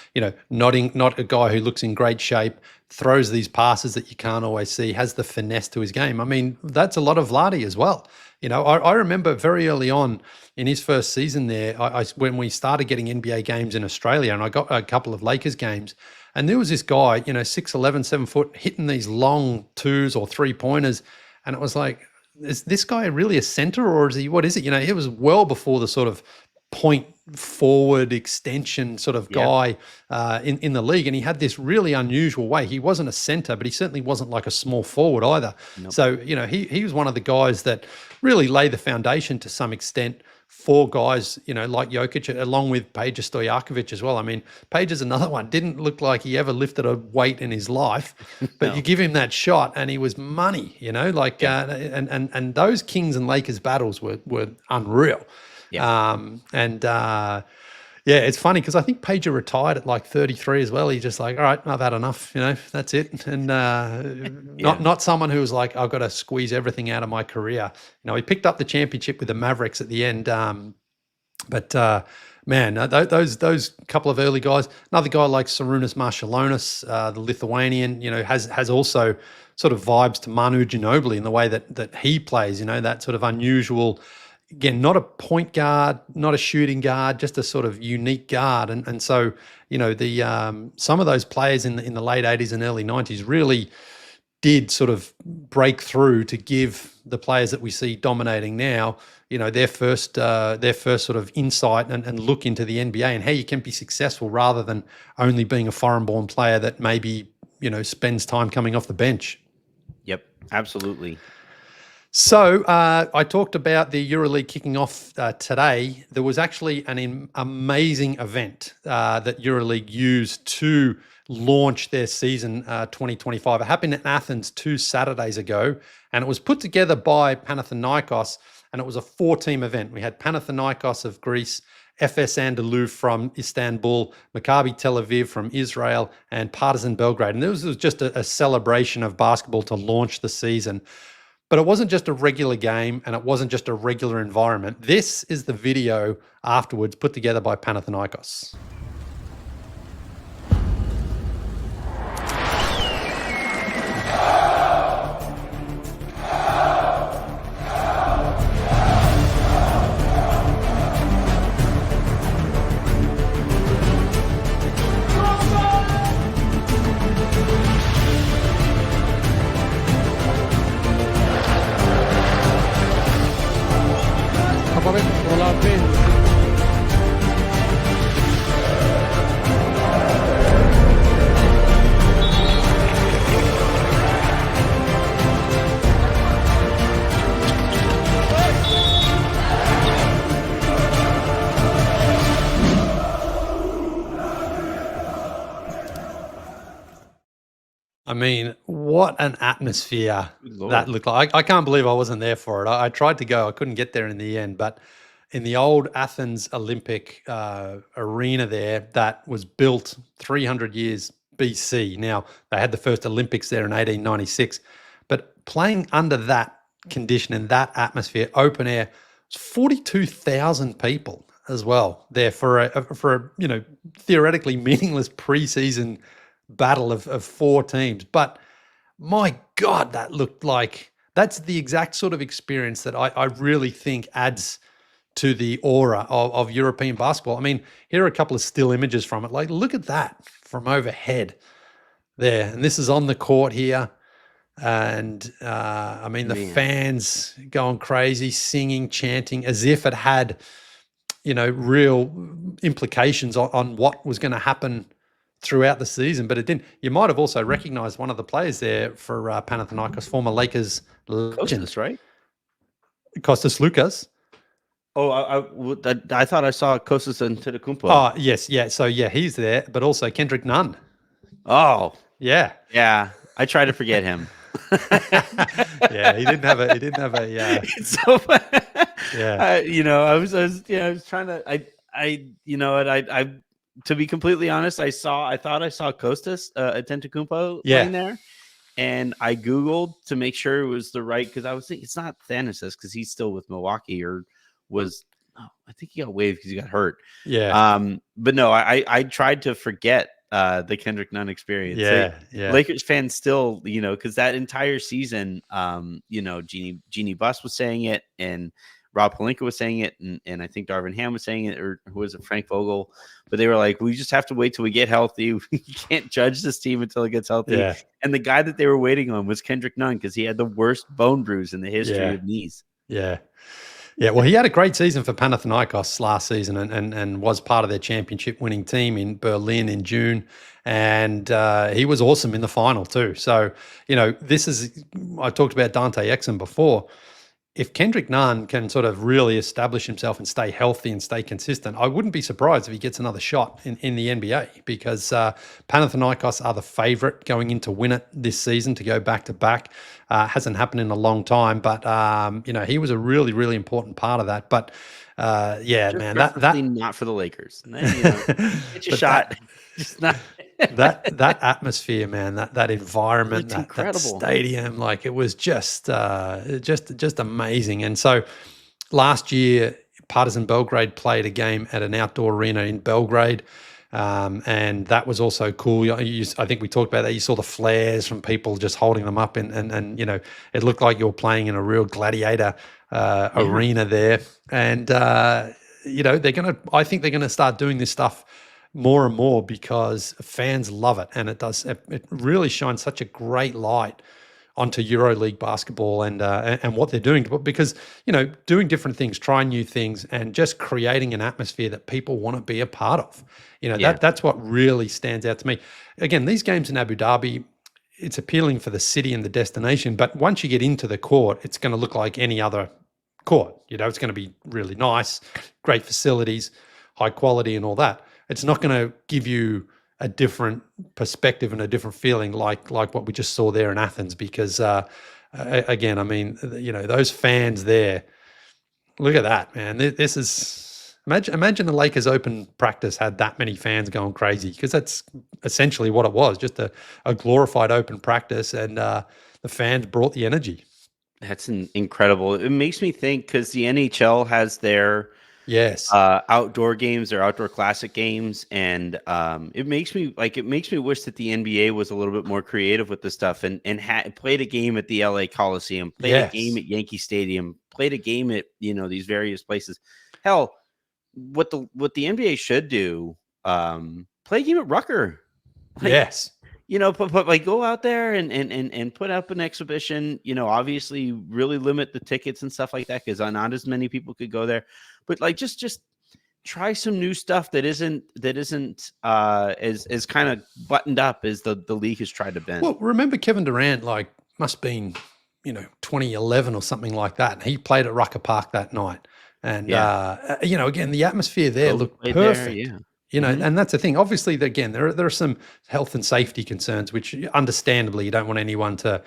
not a guy who looks in great shape, throws these passes that you can't always see, has the finesse to his game. I mean, that's a lot of Vlade as well. I remember very early on in his first season there, when we started getting NBA games in Australia, and I got a couple of Lakers games, and there was this guy, 6'11", 7 foot, hitting these long 2s or 3-pointers. And it was like, is this guy really a center or is he, what is it? It was well before the sort of point forward extension sort of guy in the league. And he had this really unusual way. He wasn't a center, but he certainly wasn't like a small forward either. Nope. So, he was one of the guys that really laid the foundation to some extent for guys, like Jokic, along with Peja Stojakovic as well. I mean, Page is another one. Didn't look like he ever lifted a weight in his life, but no. You give him that shot and he was money, and those Kings and Lakers battles were unreal. Yeah. It's funny because I think Peja retired at like 33 as well. He's just like, all right, I've had enough, that's it. And not someone who was like, I've got to squeeze everything out of my career. He picked up the championship with the Mavericks at the end. Man, those couple of early guys, another guy like Sarunas Marciulionis, the Lithuanian, has also sort of vibes to Manu Ginobili in the way that he plays, that sort of unusual. Again, not a point guard, not a shooting guard, just a sort of unique guard. And so, the some of those players in the late 80s and early 90s really did sort of break through to give the players that we see dominating now, their first sort of insight and look into the NBA and how you can be successful rather than only being a foreign-born player that maybe, spends time coming off the bench. Yep, absolutely. So I talked about the EuroLeague kicking off today. There was actually an amazing event that EuroLeague used to launch their season 2025. It happened in Athens 2 Saturdays ago, and it was put together by Panathinaikos, and it was a 4-team event. We had Panathinaikos of Greece, FS Anadolu from Istanbul, Maccabi Tel Aviv from Israel, and Partizan Belgrade. And this was just a celebration of basketball to launch the season. But it wasn't just a regular game and it wasn't just a regular environment. This is the video afterwards put together by Panathinaikos. I mean, what an atmosphere that looked like. I can't believe I wasn't there for it. I tried to go. I couldn't get there in the end. But in the old Athens Olympic arena there that was built 300 years BC. Now, they had the first Olympics there in 1896. But playing under that condition and that atmosphere, open air, 42,000 people as well there for a theoretically meaningless preseason battle of 4 teams. But my God, that looked like that's the exact sort of experience that I really think adds to the aura of European basketball. I mean, here are a couple of still images from it. Like, look at that from overhead there. And this is on the court here. And I mean, the fans going crazy, singing, chanting, as if it had, real implications on what was going to happen throughout the season, but it didn't. You might have also recognized one of the players there for Panathinaikos, former Lakers legend, Kostas, right? Kostas Lukas. Oh, I thought I saw Kostas Antetokounmpo. Oh, yes, yeah. So yeah, he's there, but also Kendrick Nunn. Oh, yeah. I try to forget him. Yeah, he didn't have a. It's so funny. Yeah. I was trying to. I to be completely honest, I thought I saw Kostas Antetokounmpo playing there, and I Googled to make sure it was the right, because I was thinking it's not Thanasis because he's still with Milwaukee, or was I think he got waived because he got hurt. Yeah. But no, I tried to forget the Kendrick Nunn experience. Yeah. Lakers fans still, because that entire season, Jeannie Buss was saying it, and Rob Pelinka was saying it, and I think Darvin Ham was saying it, or who was it, Frank Vogel? But they were like, we just have to wait till we get healthy. We can't judge this team until it gets healthy. Yeah. And the guy that they were waiting on was Kendrick Nunn because he had the worst bone bruise in the history of knees. Yeah. Yeah, well, he had a great season for Panathinaikos last season and was part of their championship winning team in Berlin in June. And he was awesome in the final too. So, I talked about Dante Exum before. If Kendrick Nunn can sort of really establish himself and stay healthy and stay consistent, I wouldn't be surprised if he gets another shot in the NBA because Panathinaikos are the favorite going in to win it this season, to go back to back. Hasn't happened in a long time, but he was a really, really important part of that. But Just man, that not for the Lakers. And then, get your shot. Just not. that atmosphere, man, that environment, that stadium, like it was just amazing. And so last year, Partizan Belgrade played a game at an outdoor arena in Belgrade. And that was also cool. I think we talked about that. You saw the flares from people just holding them up, and it looked like you were playing in a real gladiator arena there. And I think they're gonna start doing this stuff more and more because fans love it, and it really shines such a great light onto EuroLeague basketball and what they're doing, because doing different things, trying new things, and just creating an atmosphere that people want to be a part of. That's what really stands out to me. Again, these games in Abu Dhabi, it's appealing for the city and the destination, but once you get into the court, it's going to look like any other court. It's going to be really nice, great facilities, high quality, and all that. It's not going to give you a different perspective and a different feeling like what we just saw there in Athens, because again, I mean, those fans there, look at that, man. This is, imagine the Lakers open practice had that many fans going crazy, because that's essentially what it was, just a glorified open practice, and the fans brought the energy. That's incredible. It makes me think, because the NHL has their outdoor games or outdoor classic games, and it makes me wish that the NBA was a little bit more creative with this stuff, and played a game at the LA Coliseum, played a game at Yankee Stadium, played a game at these various places. Hell, what the NBA should do, play a game at Rucker. But go out there and put up an exhibition. Obviously really limit the tickets and stuff like that, because not as many people could go there. But just try some new stuff that isn't as kind of buttoned up as the league has tried to bend. Well, remember Kevin Durant, must have been 2011 or something like that, and he played at Rucker Park that night. And again, the atmosphere there looked perfect. And that's the thing. Obviously, again, there are some health and safety concerns, which understandably you don't want anyone to,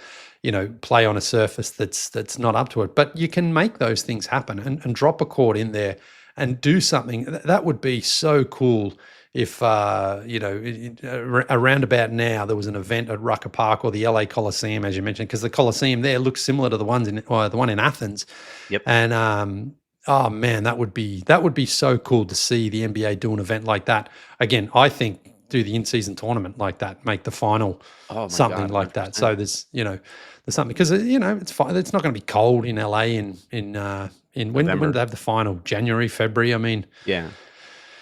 play on a surface that's not up to it. But you can make those things happen and drop a court in there and do something. That would be so cool if, around about now there was an event at Rucker Park or the LA Coliseum, as you mentioned, because the Coliseum there looks similar to the one in Athens. Yep. And oh man, that would be so cool to see the NBA do an event like that. Again, I think do the in-season tournament like that, make the final something like that. So there's something, because it's fine. It's not going to be cold in LA in when do they have the final? January, February. I mean, yeah.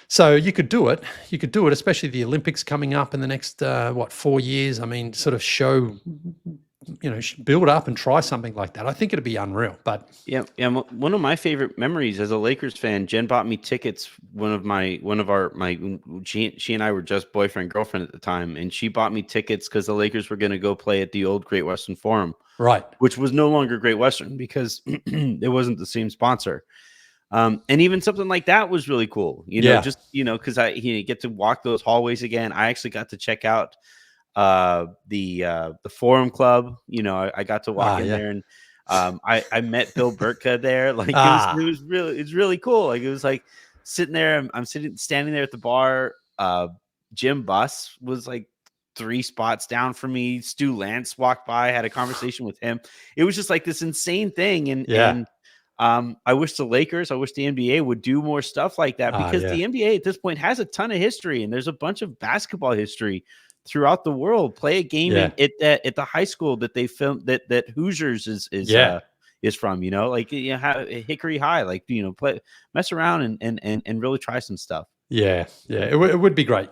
So you could do it. You could do it, especially the Olympics coming up in the next 4 years. I mean, sort of show. Build up and try something like that. I think it'd be unreal. But yeah. One of my favorite memories as a Lakers fan, Jen bought me tickets. She and I were just boyfriend girlfriend at the time, and she bought me tickets because the Lakers were going to go play at the old Great Western Forum, right? Which was no longer Great Western because it wasn't the same sponsor. And even something like that was really cool. Because I get to walk those hallways again. I actually got to check out the Forum Club. I got to walk in there, and I met Bill Burtka there. It's really cool. It was like sitting there. I'm standing there at the bar. Jim Buss was 3 spots down from me. Stu Lance walked by, had a conversation with him. It was just this insane thing. And I wish the Lakers, I wish the NBA would do more stuff like that, because the NBA at this point has a ton of history, and there's a bunch of basketball history throughout the world. Play a game at the high school that they filmed, that Hoosiers is is from. Like Hickory High, like mess around and really try some stuff. Yeah, it would be great.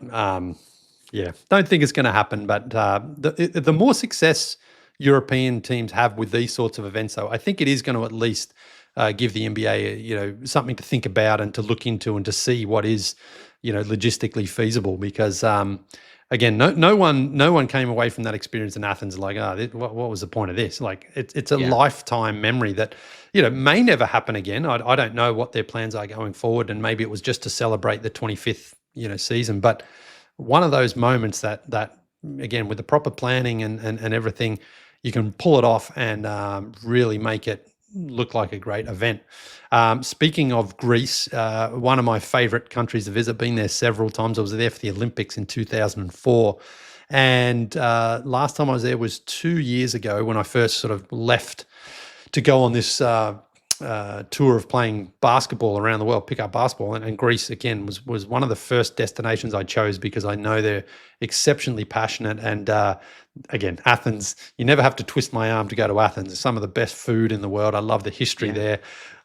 Yeah, don't think it's going to happen, but the more success European teams have with these sorts of events, though, I think it is going to at least give the NBA, something to think about and to look into and to see what is, logistically feasible. Because again, no one came away from that experience in Athens like, what was the point of this? Like, it's a lifetime memory that may never happen again. I don't know what their plans are going forward, and maybe it was just to celebrate the 25th season, but one of those moments that again, with the proper planning and everything, you can pull it off and really make it look like a great event. Speaking of Greece, one of my favorite countries to visit, been there several times. I was there for the Olympics in 2004. And last time I was there was 2 years ago, when I first sort of left to go on this tour of playing basketball around the world, pick up basketball. And Greece, again, was one of the first destinations I chose because I know they're exceptionally passionate. And again, Athens, you never have to twist my arm to go to Athens. It's some of the best food in the world. I love the history there.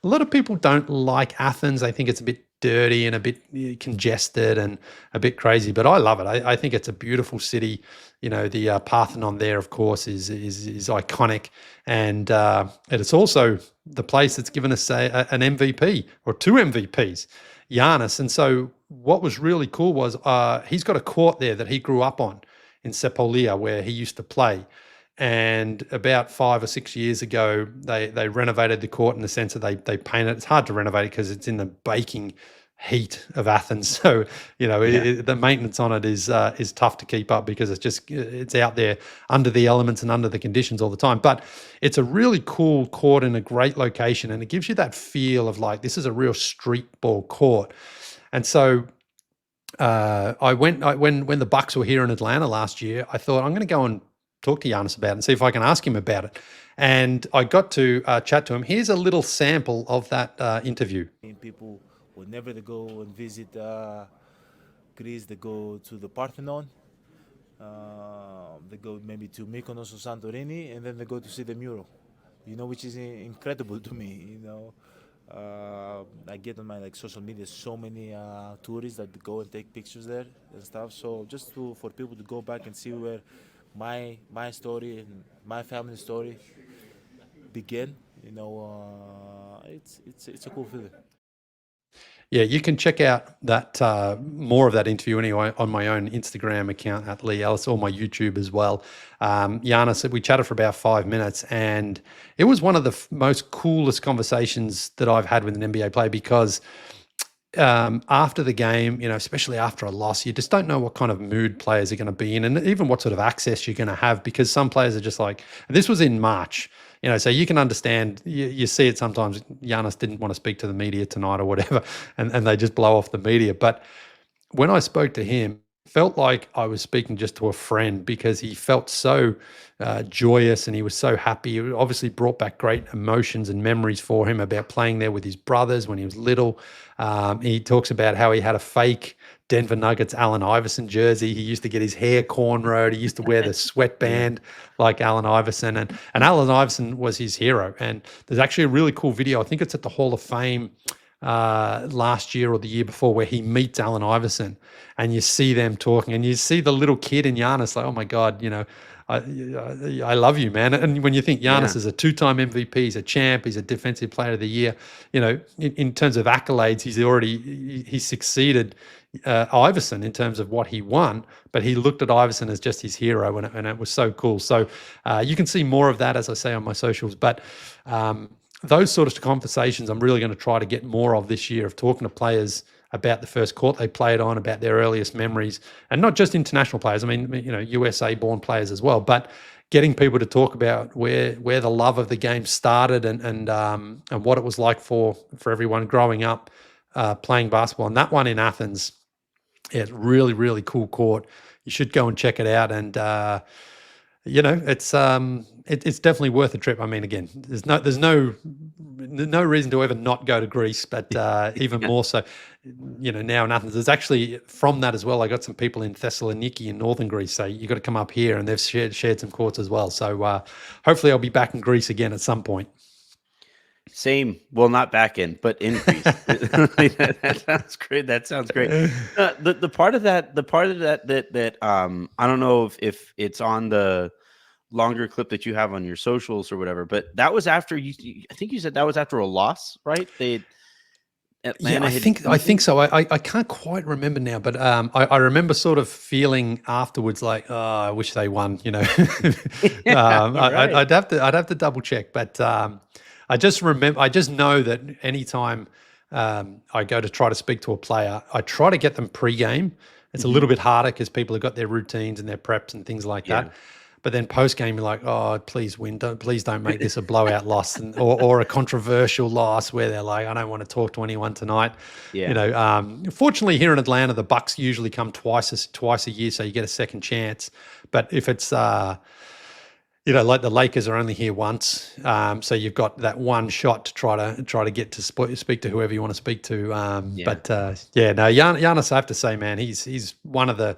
A lot of people don't like Athens. They think it's a bit dirty and a bit congested and a bit crazy, but I love it. I think it's a beautiful city. The Parthenon there, of course, is iconic, and it's also the place that's given us an MVP or 2 MVPs, Giannis. And so what was really cool was he's got a court there that he grew up on in Sepolia, where he used to play. And about 5 or 6 years ago, they renovated the court in the sense that they painted it. It's hard to renovate it because it's in the baking heat of Athens. So, the maintenance on it is tough to keep up because it's out there under the elements and under the conditions all the time. But it's a really cool court in a great location, and it gives you that feel of like, this is a real street ball court. And so I went when the Bucks were here in Atlanta last year, I thought I'm going to go and talk to Giannis about it and see if I can ask him about it. And I got to chat to him. Here's a little sample of that interview. People would never go and visit Greece. They go to the Parthenon. They go maybe to Mykonos or Santorini, and then they go to see the mural. Which is incredible to me. I get on my social media so many tourists that go and take pictures there and stuff. So just for people to go back and see where my story and my family story began, it's a cool feeling. Yeah, you can check out that more of that interview anyway on my own Instagram account at Lee Ellis, or my YouTube as well. Giannis, we chatted for about 5 minutes, and it was one of the most coolest conversations that I've had with an NBA player, because after the game, especially after a loss, you just don't know what kind of mood players are going to be in, and even what sort of access you're going to have, because some players are just like, this was in March, so you can understand, you see it sometimes. Giannis didn't want to speak to the media tonight or whatever, and they just blow off the media. But when I spoke to him, it felt like I was speaking just to a friend, because he felt so joyous and he was so happy. It obviously brought back great emotions and memories for him about playing there with his brothers when he was little. He talks about how he had a fake Denver Nuggets Allen Iverson jersey. He used to get his hair cornrowed. He used to wear the sweatband like Allen Iverson. And Allen Iverson was his hero. And there's actually a really cool video. I think it's at the Hall of Fame last year or the year before, where he meets Allen Iverson, and you see them talking, and you see the little kid in Giannis like, oh my God, I love you, man. And when you think Giannis is a 2-time MVP, he's a champ, he's a defensive player of the year, in terms of accolades, he succeeded Iverson in terms of what he won, but he looked at Iverson as just his hero, and it was so cool. So you can see more of that, as I say, on my socials. But those sort of conversations I'm really going to try to get more of this year, of talking to players about the first court they played on, about their earliest memories, and not just international players. I mean, USA-born players as well, but getting people to talk about where the love of the game started and what it was like for everyone growing up playing basketball. And that one in Athens, it's really, really cool court. You should go and check it out. And it's definitely worth a trip. I mean, again, there's no reason to ever not go to Greece, but even more so, now in Athens. There's actually, from that as well, I got some people in Thessaloniki in northern Greece, so you got to come up here, and they've shared some courts as well. So hopefully I'll be back in Greece again at some point. Same. Well, not back end, but increase. That sounds great. That sounds great. The part of that I don't know if it's on the longer clip that you have on your socials or whatever, but that was after I think you said that was after a loss, right? Atlanta. Yeah, I think so. I can't quite remember now, but I remember sort of feeling afterwards like, oh, I wish they won. Right. I'd have to double check, but I just know that anytime I go to try to speak to a player, I try to get them pre-game. It's a little bit harder because people have got their routines and their preps and things like that. But then post game, you're like, oh, please win! Please don't make this a blowout loss or a controversial loss where they're like, I don't want to talk to anyone tonight. Yeah. Fortunately, here in Atlanta, the Bucks usually come twice a year, so you get a second chance. But if it's like the Lakers are only here once, so you've got that one shot to try to get to speak to whoever you want to speak to. But Giannis, I have to say, man, he's one of the.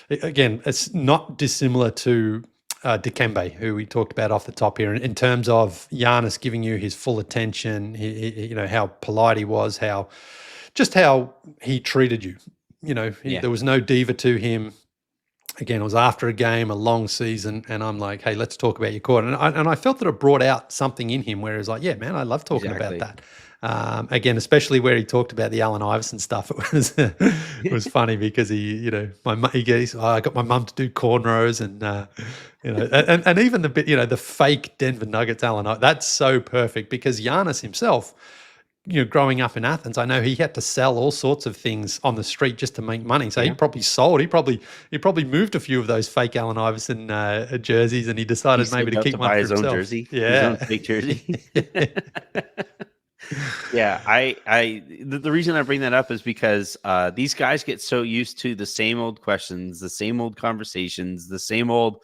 Again, it's not dissimilar to Dikembe, who we talked about off the top here, in terms of Giannis giving you his full attention. How polite he was, how he treated you. There was no diva to him. Again, it was after a game, a long season, and I'm like, hey, let's talk about your court. And I felt that it brought out something in him where he was like, yeah, man, I love talking about that. Again, especially where he talked about the Allen Iverson stuff, it was funny because I got my mum to do cornrows and and even the bit, the fake Denver Nuggets Allen, that's so perfect because Giannis himself, growing up in Athens, I know he had to sell all sorts of things on the street just to make money. So he probably moved a few of those fake Allen Iverson jerseys, and he decided maybe to keep one for himself. His own jersey, his own fake jersey. Yeah, the reason I bring that up is because these guys get so used to the same old questions, the same old conversations, the same old,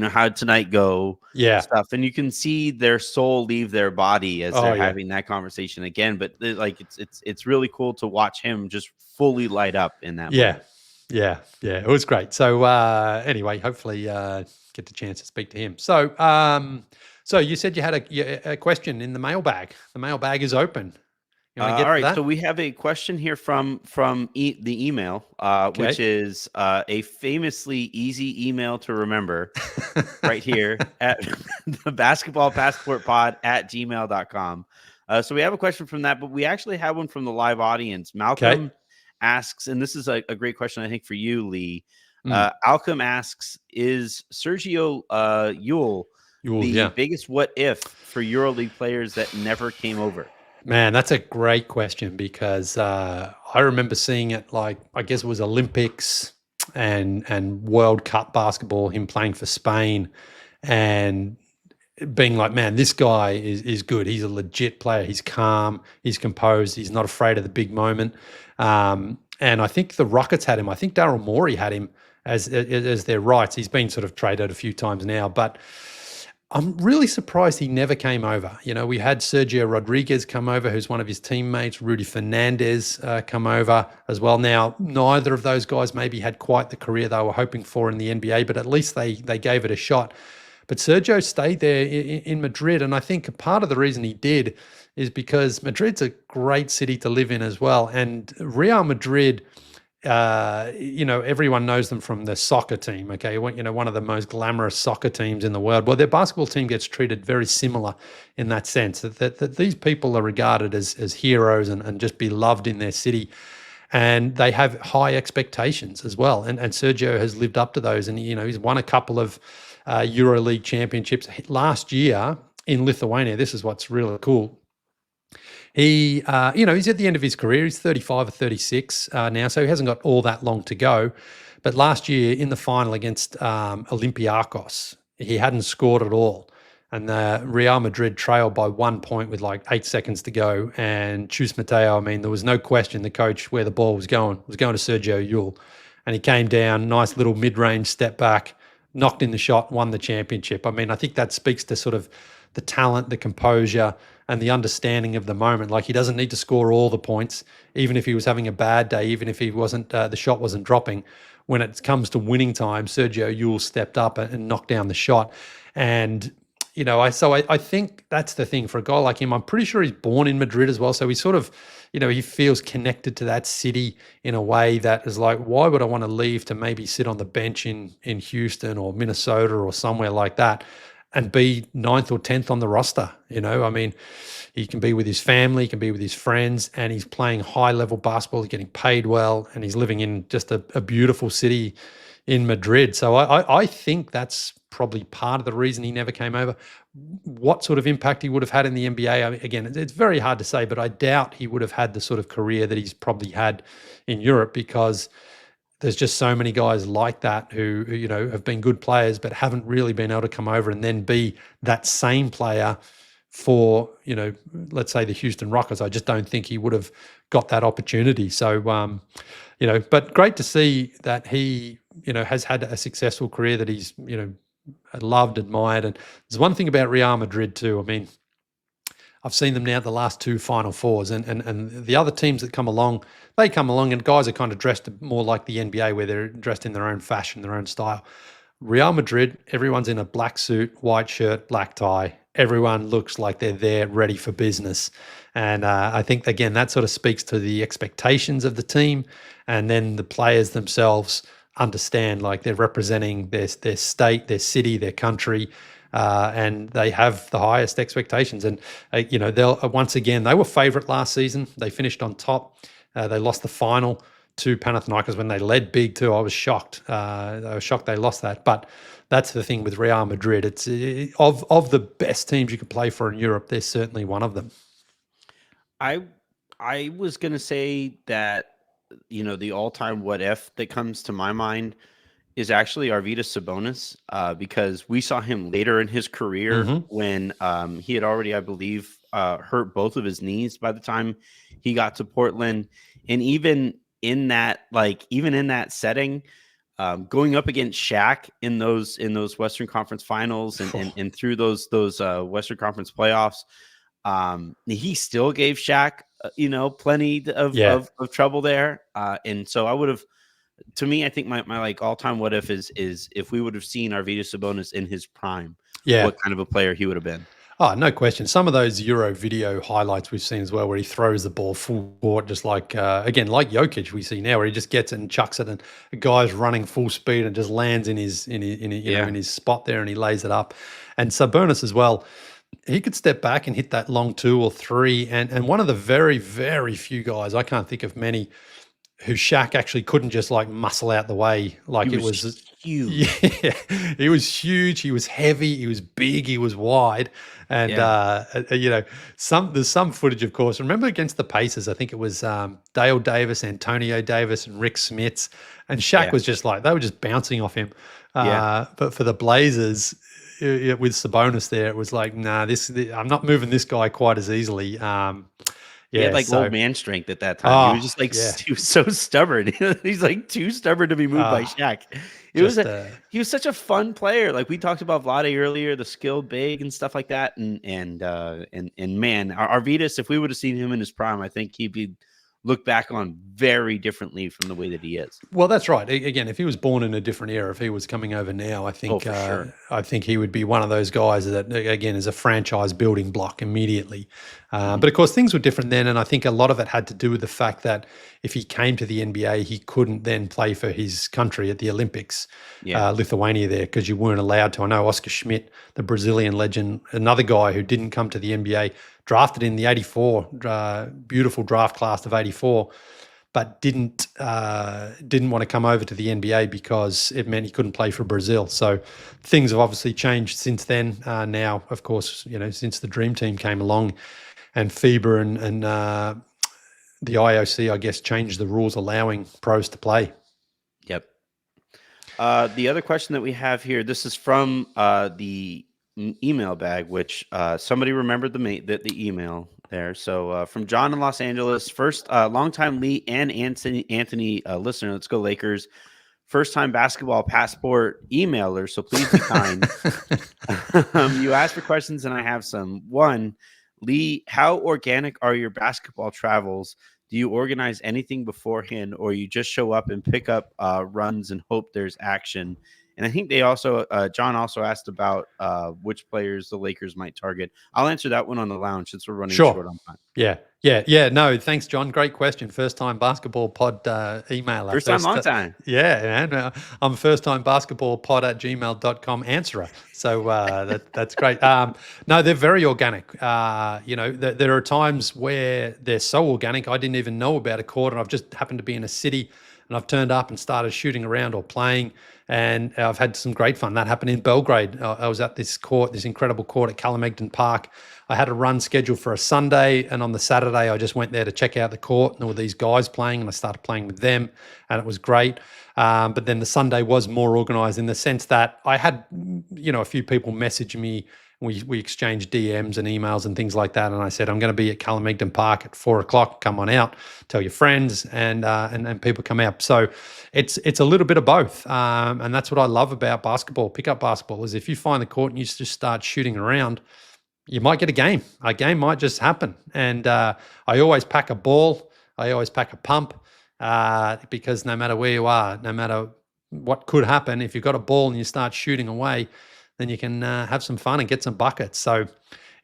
how'd tonight go? Stuff, and you can see their soul leave their body as they're having that conversation again. But it's really cool to watch him just fully light up in that moment. Yeah, it was great. So anyway, hopefully get the chance to speak to him. So you said you had a question in the mailbag. The mailbag is open. You want to get all right, that? so we have a question here from the email, which is a famously easy email to remember right here at the basketballpassportpod@gmail.com. So we have a question from that, but we actually have one from the live audience. Malcolm asks, and this is a great question, I think, for you, Lee. Malcolm asks, is Sergio Llull the biggest what if for EuroLeague players that never came over? Man, that's a great question because I remember seeing it I guess it was Olympics and World Cup basketball, him playing for Spain and being like, man, this guy is good. He's a legit player. He's calm. He's composed. He's not afraid of the big moment. And I think the Rockets had him. I think Daryl Morey had him as their rights. He's been sort of traded a few times now, but I'm really surprised he never came over. We had Sergio Rodriguez come over, who's one of his teammates, Rudy Fernandez come over as well. Now, neither of those guys maybe had quite the career they were hoping for in the NBA, but at least they gave it a shot. But Sergio stayed there in Madrid, and I think part of the reason he did is because Madrid's a great city to live in as well. And Real Madrid, everyone knows them from the soccer team, okay? One of the most glamorous soccer teams in the world. Well, their basketball team gets treated very similar in that sense, that these people are regarded as heroes and just be loved in their city. And they have high expectations as well. And Sergio has lived up to those. And, he's won a couple of EuroLeague championships last year in Lithuania. This is what's really cool. He, he's at the end of his career. He's 35 or 36 now, so he hasn't got all that long to go. But last year in the final against Olympiacos, he hadn't scored at all. And Real Madrid trailed by 1 point with 8 seconds to go. And Chus Mateo, there was no question the coach where the ball was going to Sergio Llull. And he came down, nice little mid-range step back, knocked in the shot, won the championship. I think that speaks to sort of the talent, the composure, and the understanding of the moment. He doesn't need to score all the points, even if he was having a bad day, even if he wasn't, the shot wasn't dropping. When it comes to winning time, Sergio Llull stepped up and knocked down the shot. And I think that's the thing for a guy like him. I'm pretty sure he's born in Madrid as well. So he sort of, he feels connected to that city in a way that is like, why would I want to leave to maybe sit on the bench in Houston or Minnesota or somewhere like that and be 9th or 10th on the roster? I mean, he can be with his family, he can be with his friends, and he's playing high level basketball. He's getting paid well, and he's living in just a beautiful city in Madrid. So I think that's probably part of the reason he never came over. What sort of impact he would have had in the NBA, I mean, again, it's very hard to say, but I doubt he would have had the sort of career that he's probably had in Europe, because there's just so many guys like that who have been good players but haven't really been able to come over and then be that same player for, let's say the Houston Rockets. I just don't think he would have got that opportunity. So, but great to see that he, has had a successful career that he's, loved, admired. And there's one thing about Real Madrid too. I mean, I've seen them now at the last 2 Final Fours, and the other teams that come along, they come along and guys are kind of dressed more like the NBA, where they're dressed in their own fashion, their own style. Real Madrid, everyone's in a black suit, white shirt, black tie. Everyone looks like they're there ready for business. And I think, again, that sort of speaks to the expectations of the team, and then the players themselves understand, like, they're representing their state, their city, their country, and they have the highest expectations. And, they'll once again, they were favourite last season. They finished on top. They lost the final to Panathinaikos when they led big too. I was shocked. I was shocked they lost that. But that's the thing with Real Madrid. It's of the best teams you could play for in Europe, they're certainly one of them. I was going to say that, the all-time what if that comes to my mind is actually Arvydas Sabonis, because we saw him later in his career when he had already, I believe, hurt both of his knees by the time he got to Portland. And even in that setting, going up against Shaq in those Western Conference Finals and through those Western Conference playoffs, he still gave Shaq plenty of trouble there. And so I would have, to me, I think my like all-time what if is if we would have seen Arvydas Sabonis in his prime, what kind of a player he would have been. Oh, no question. Some of those Euro video highlights we've seen as well, where he throws the ball full court, just like, again, like Jokic we see now, where he just gets it and chucks it, and a guy's running full speed and just lands in his in his spot there, and he lays it up. And Sabonis as well, he could step back and hit that long 2 or 3. And one of the very, very few guys, I can't think of many, who Shaq actually couldn't just like muscle out the way. Like, it was huge. Yeah, he was huge. He was heavy. He was big. He was wide. And, there's some footage, of course. Remember against the Pacers, I think it was Dale Davis, Antonio Davis, and Rick Smits. And Shaq was just like, they were just bouncing off him. But for the Blazers, with Sabonis there, it was like, nah, I'm not moving this guy quite as easily. He had old man strength at that time. He was just like, he was so stubborn. He's like too stubborn to be moved by Shaq. He was such a fun player. Like we talked about Vlade earlier, the skilled big and stuff like that. And man, Arvydas, if we would have seen him in his prime, I think he'd be looked back on very differently from the way that he is. Well, that's right. Again, if he was born in a different era, if he was coming over now, I think I think he would be one of those guys that, again, is a franchise building block immediately. But of course, things were different then, and I think a lot of it had to do with the fact that if he came to the NBA, he couldn't then play for his country at the Olympics, Lithuania there, because you weren't allowed to. I know Oscar Schmidt, the Brazilian legend, another guy who didn't come to the NBA, drafted in the 84, beautiful draft class of 84, but didn't want to come over to the NBA because it meant he couldn't play for Brazil. So things have obviously changed since then. Now, of course, since the Dream Team came along, and FIBA and the IOC, I guess, changed the rules allowing pros to play. Yep. The other question that we have here, this is from the email bag, which somebody remembered the email there. So from John in Los Angeles, first longtime Lee and Anthony listener. Let's go Lakers. First time basketball passport emailer. So please be kind. You asked for questions and I have some. One, Lee, how organic are your basketball travels? Do you organize anything beforehand, or you just show up and pick up runs and hope there's action? And I think they also John also asked about which players the Lakers might target. I'll answer that one on the lounge since we're running short on time. Yeah. No, thanks, John. Great question. First time basketball pod emailer. First time, long time. Yeah, man. I'm first time basketball pod at gmail.com answerer. So that's great. No, they're very organic. There are times where they're so organic, I didn't even know about a court, and I've just happened to be in a city and I've turned up and started shooting around or playing, and I've had some great fun. That happened in Belgrade. I was at this incredible court at Kalamegdan Park. I had a run scheduled for a Sunday, and on the Saturday, I just went there to check out the court, and there were these guys playing, and I started playing with them, and it was great. But then the Sunday was more organized in the sense that I had, a few people message me. We exchanged DMs and emails and things like that. And I said, I'm going to be at Kalamegdan Park at 4:00. Come on out, tell your friends, and people come out. So it's a little bit of both. And that's what I love about basketball, pickup basketball, is if you find the court and you just start shooting around, you might get a game. A game might just happen. And I always pack a ball. I always pack a pump because no matter where you are, no matter what could happen, if you've got a ball and you start shooting away, then you can have some fun and get some buckets. So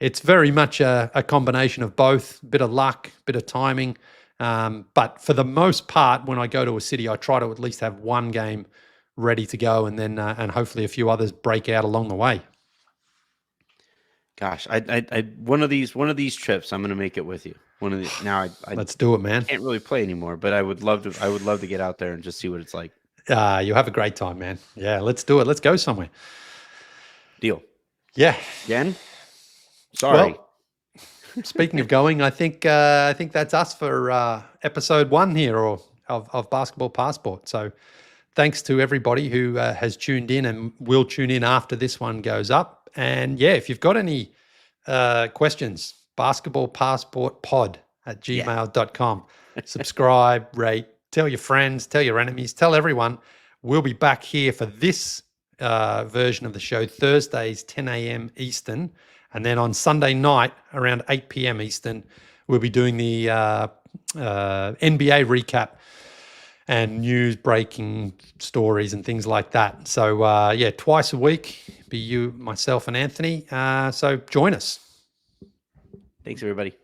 it's very much a combination of both, bit of luck, bit of timing. But for the most part, when I go to a city, I try to at least have one game ready to go, and then and hopefully a few others break out along the way. Gosh, I one of these trips, I'm going to make it with you. Let's do it, man. I can't really play anymore, but I would love to get out there and just see what it's like. You'll have a great time, man. Yeah, let's do it. Let's go somewhere. Deal. Yeah. Again? Sorry. Well, speaking of going, I think that's us for episode 1 here of Basketball Passport. So thanks to everybody who has tuned in and will tune in after this one goes up. And yeah, if you've got any questions, basketballpassportpod@gmail.com. Subscribe, rate, tell your friends, tell your enemies, tell everyone. We'll be back here for this version of the show Thursdays 10 a.m. Eastern, and then on Sunday night around 8 p.m. Eastern we'll be doing the NBA recap and news breaking stories and things like that. So twice a week, be you, myself, and Anthony. So join us. Thanks, everybody.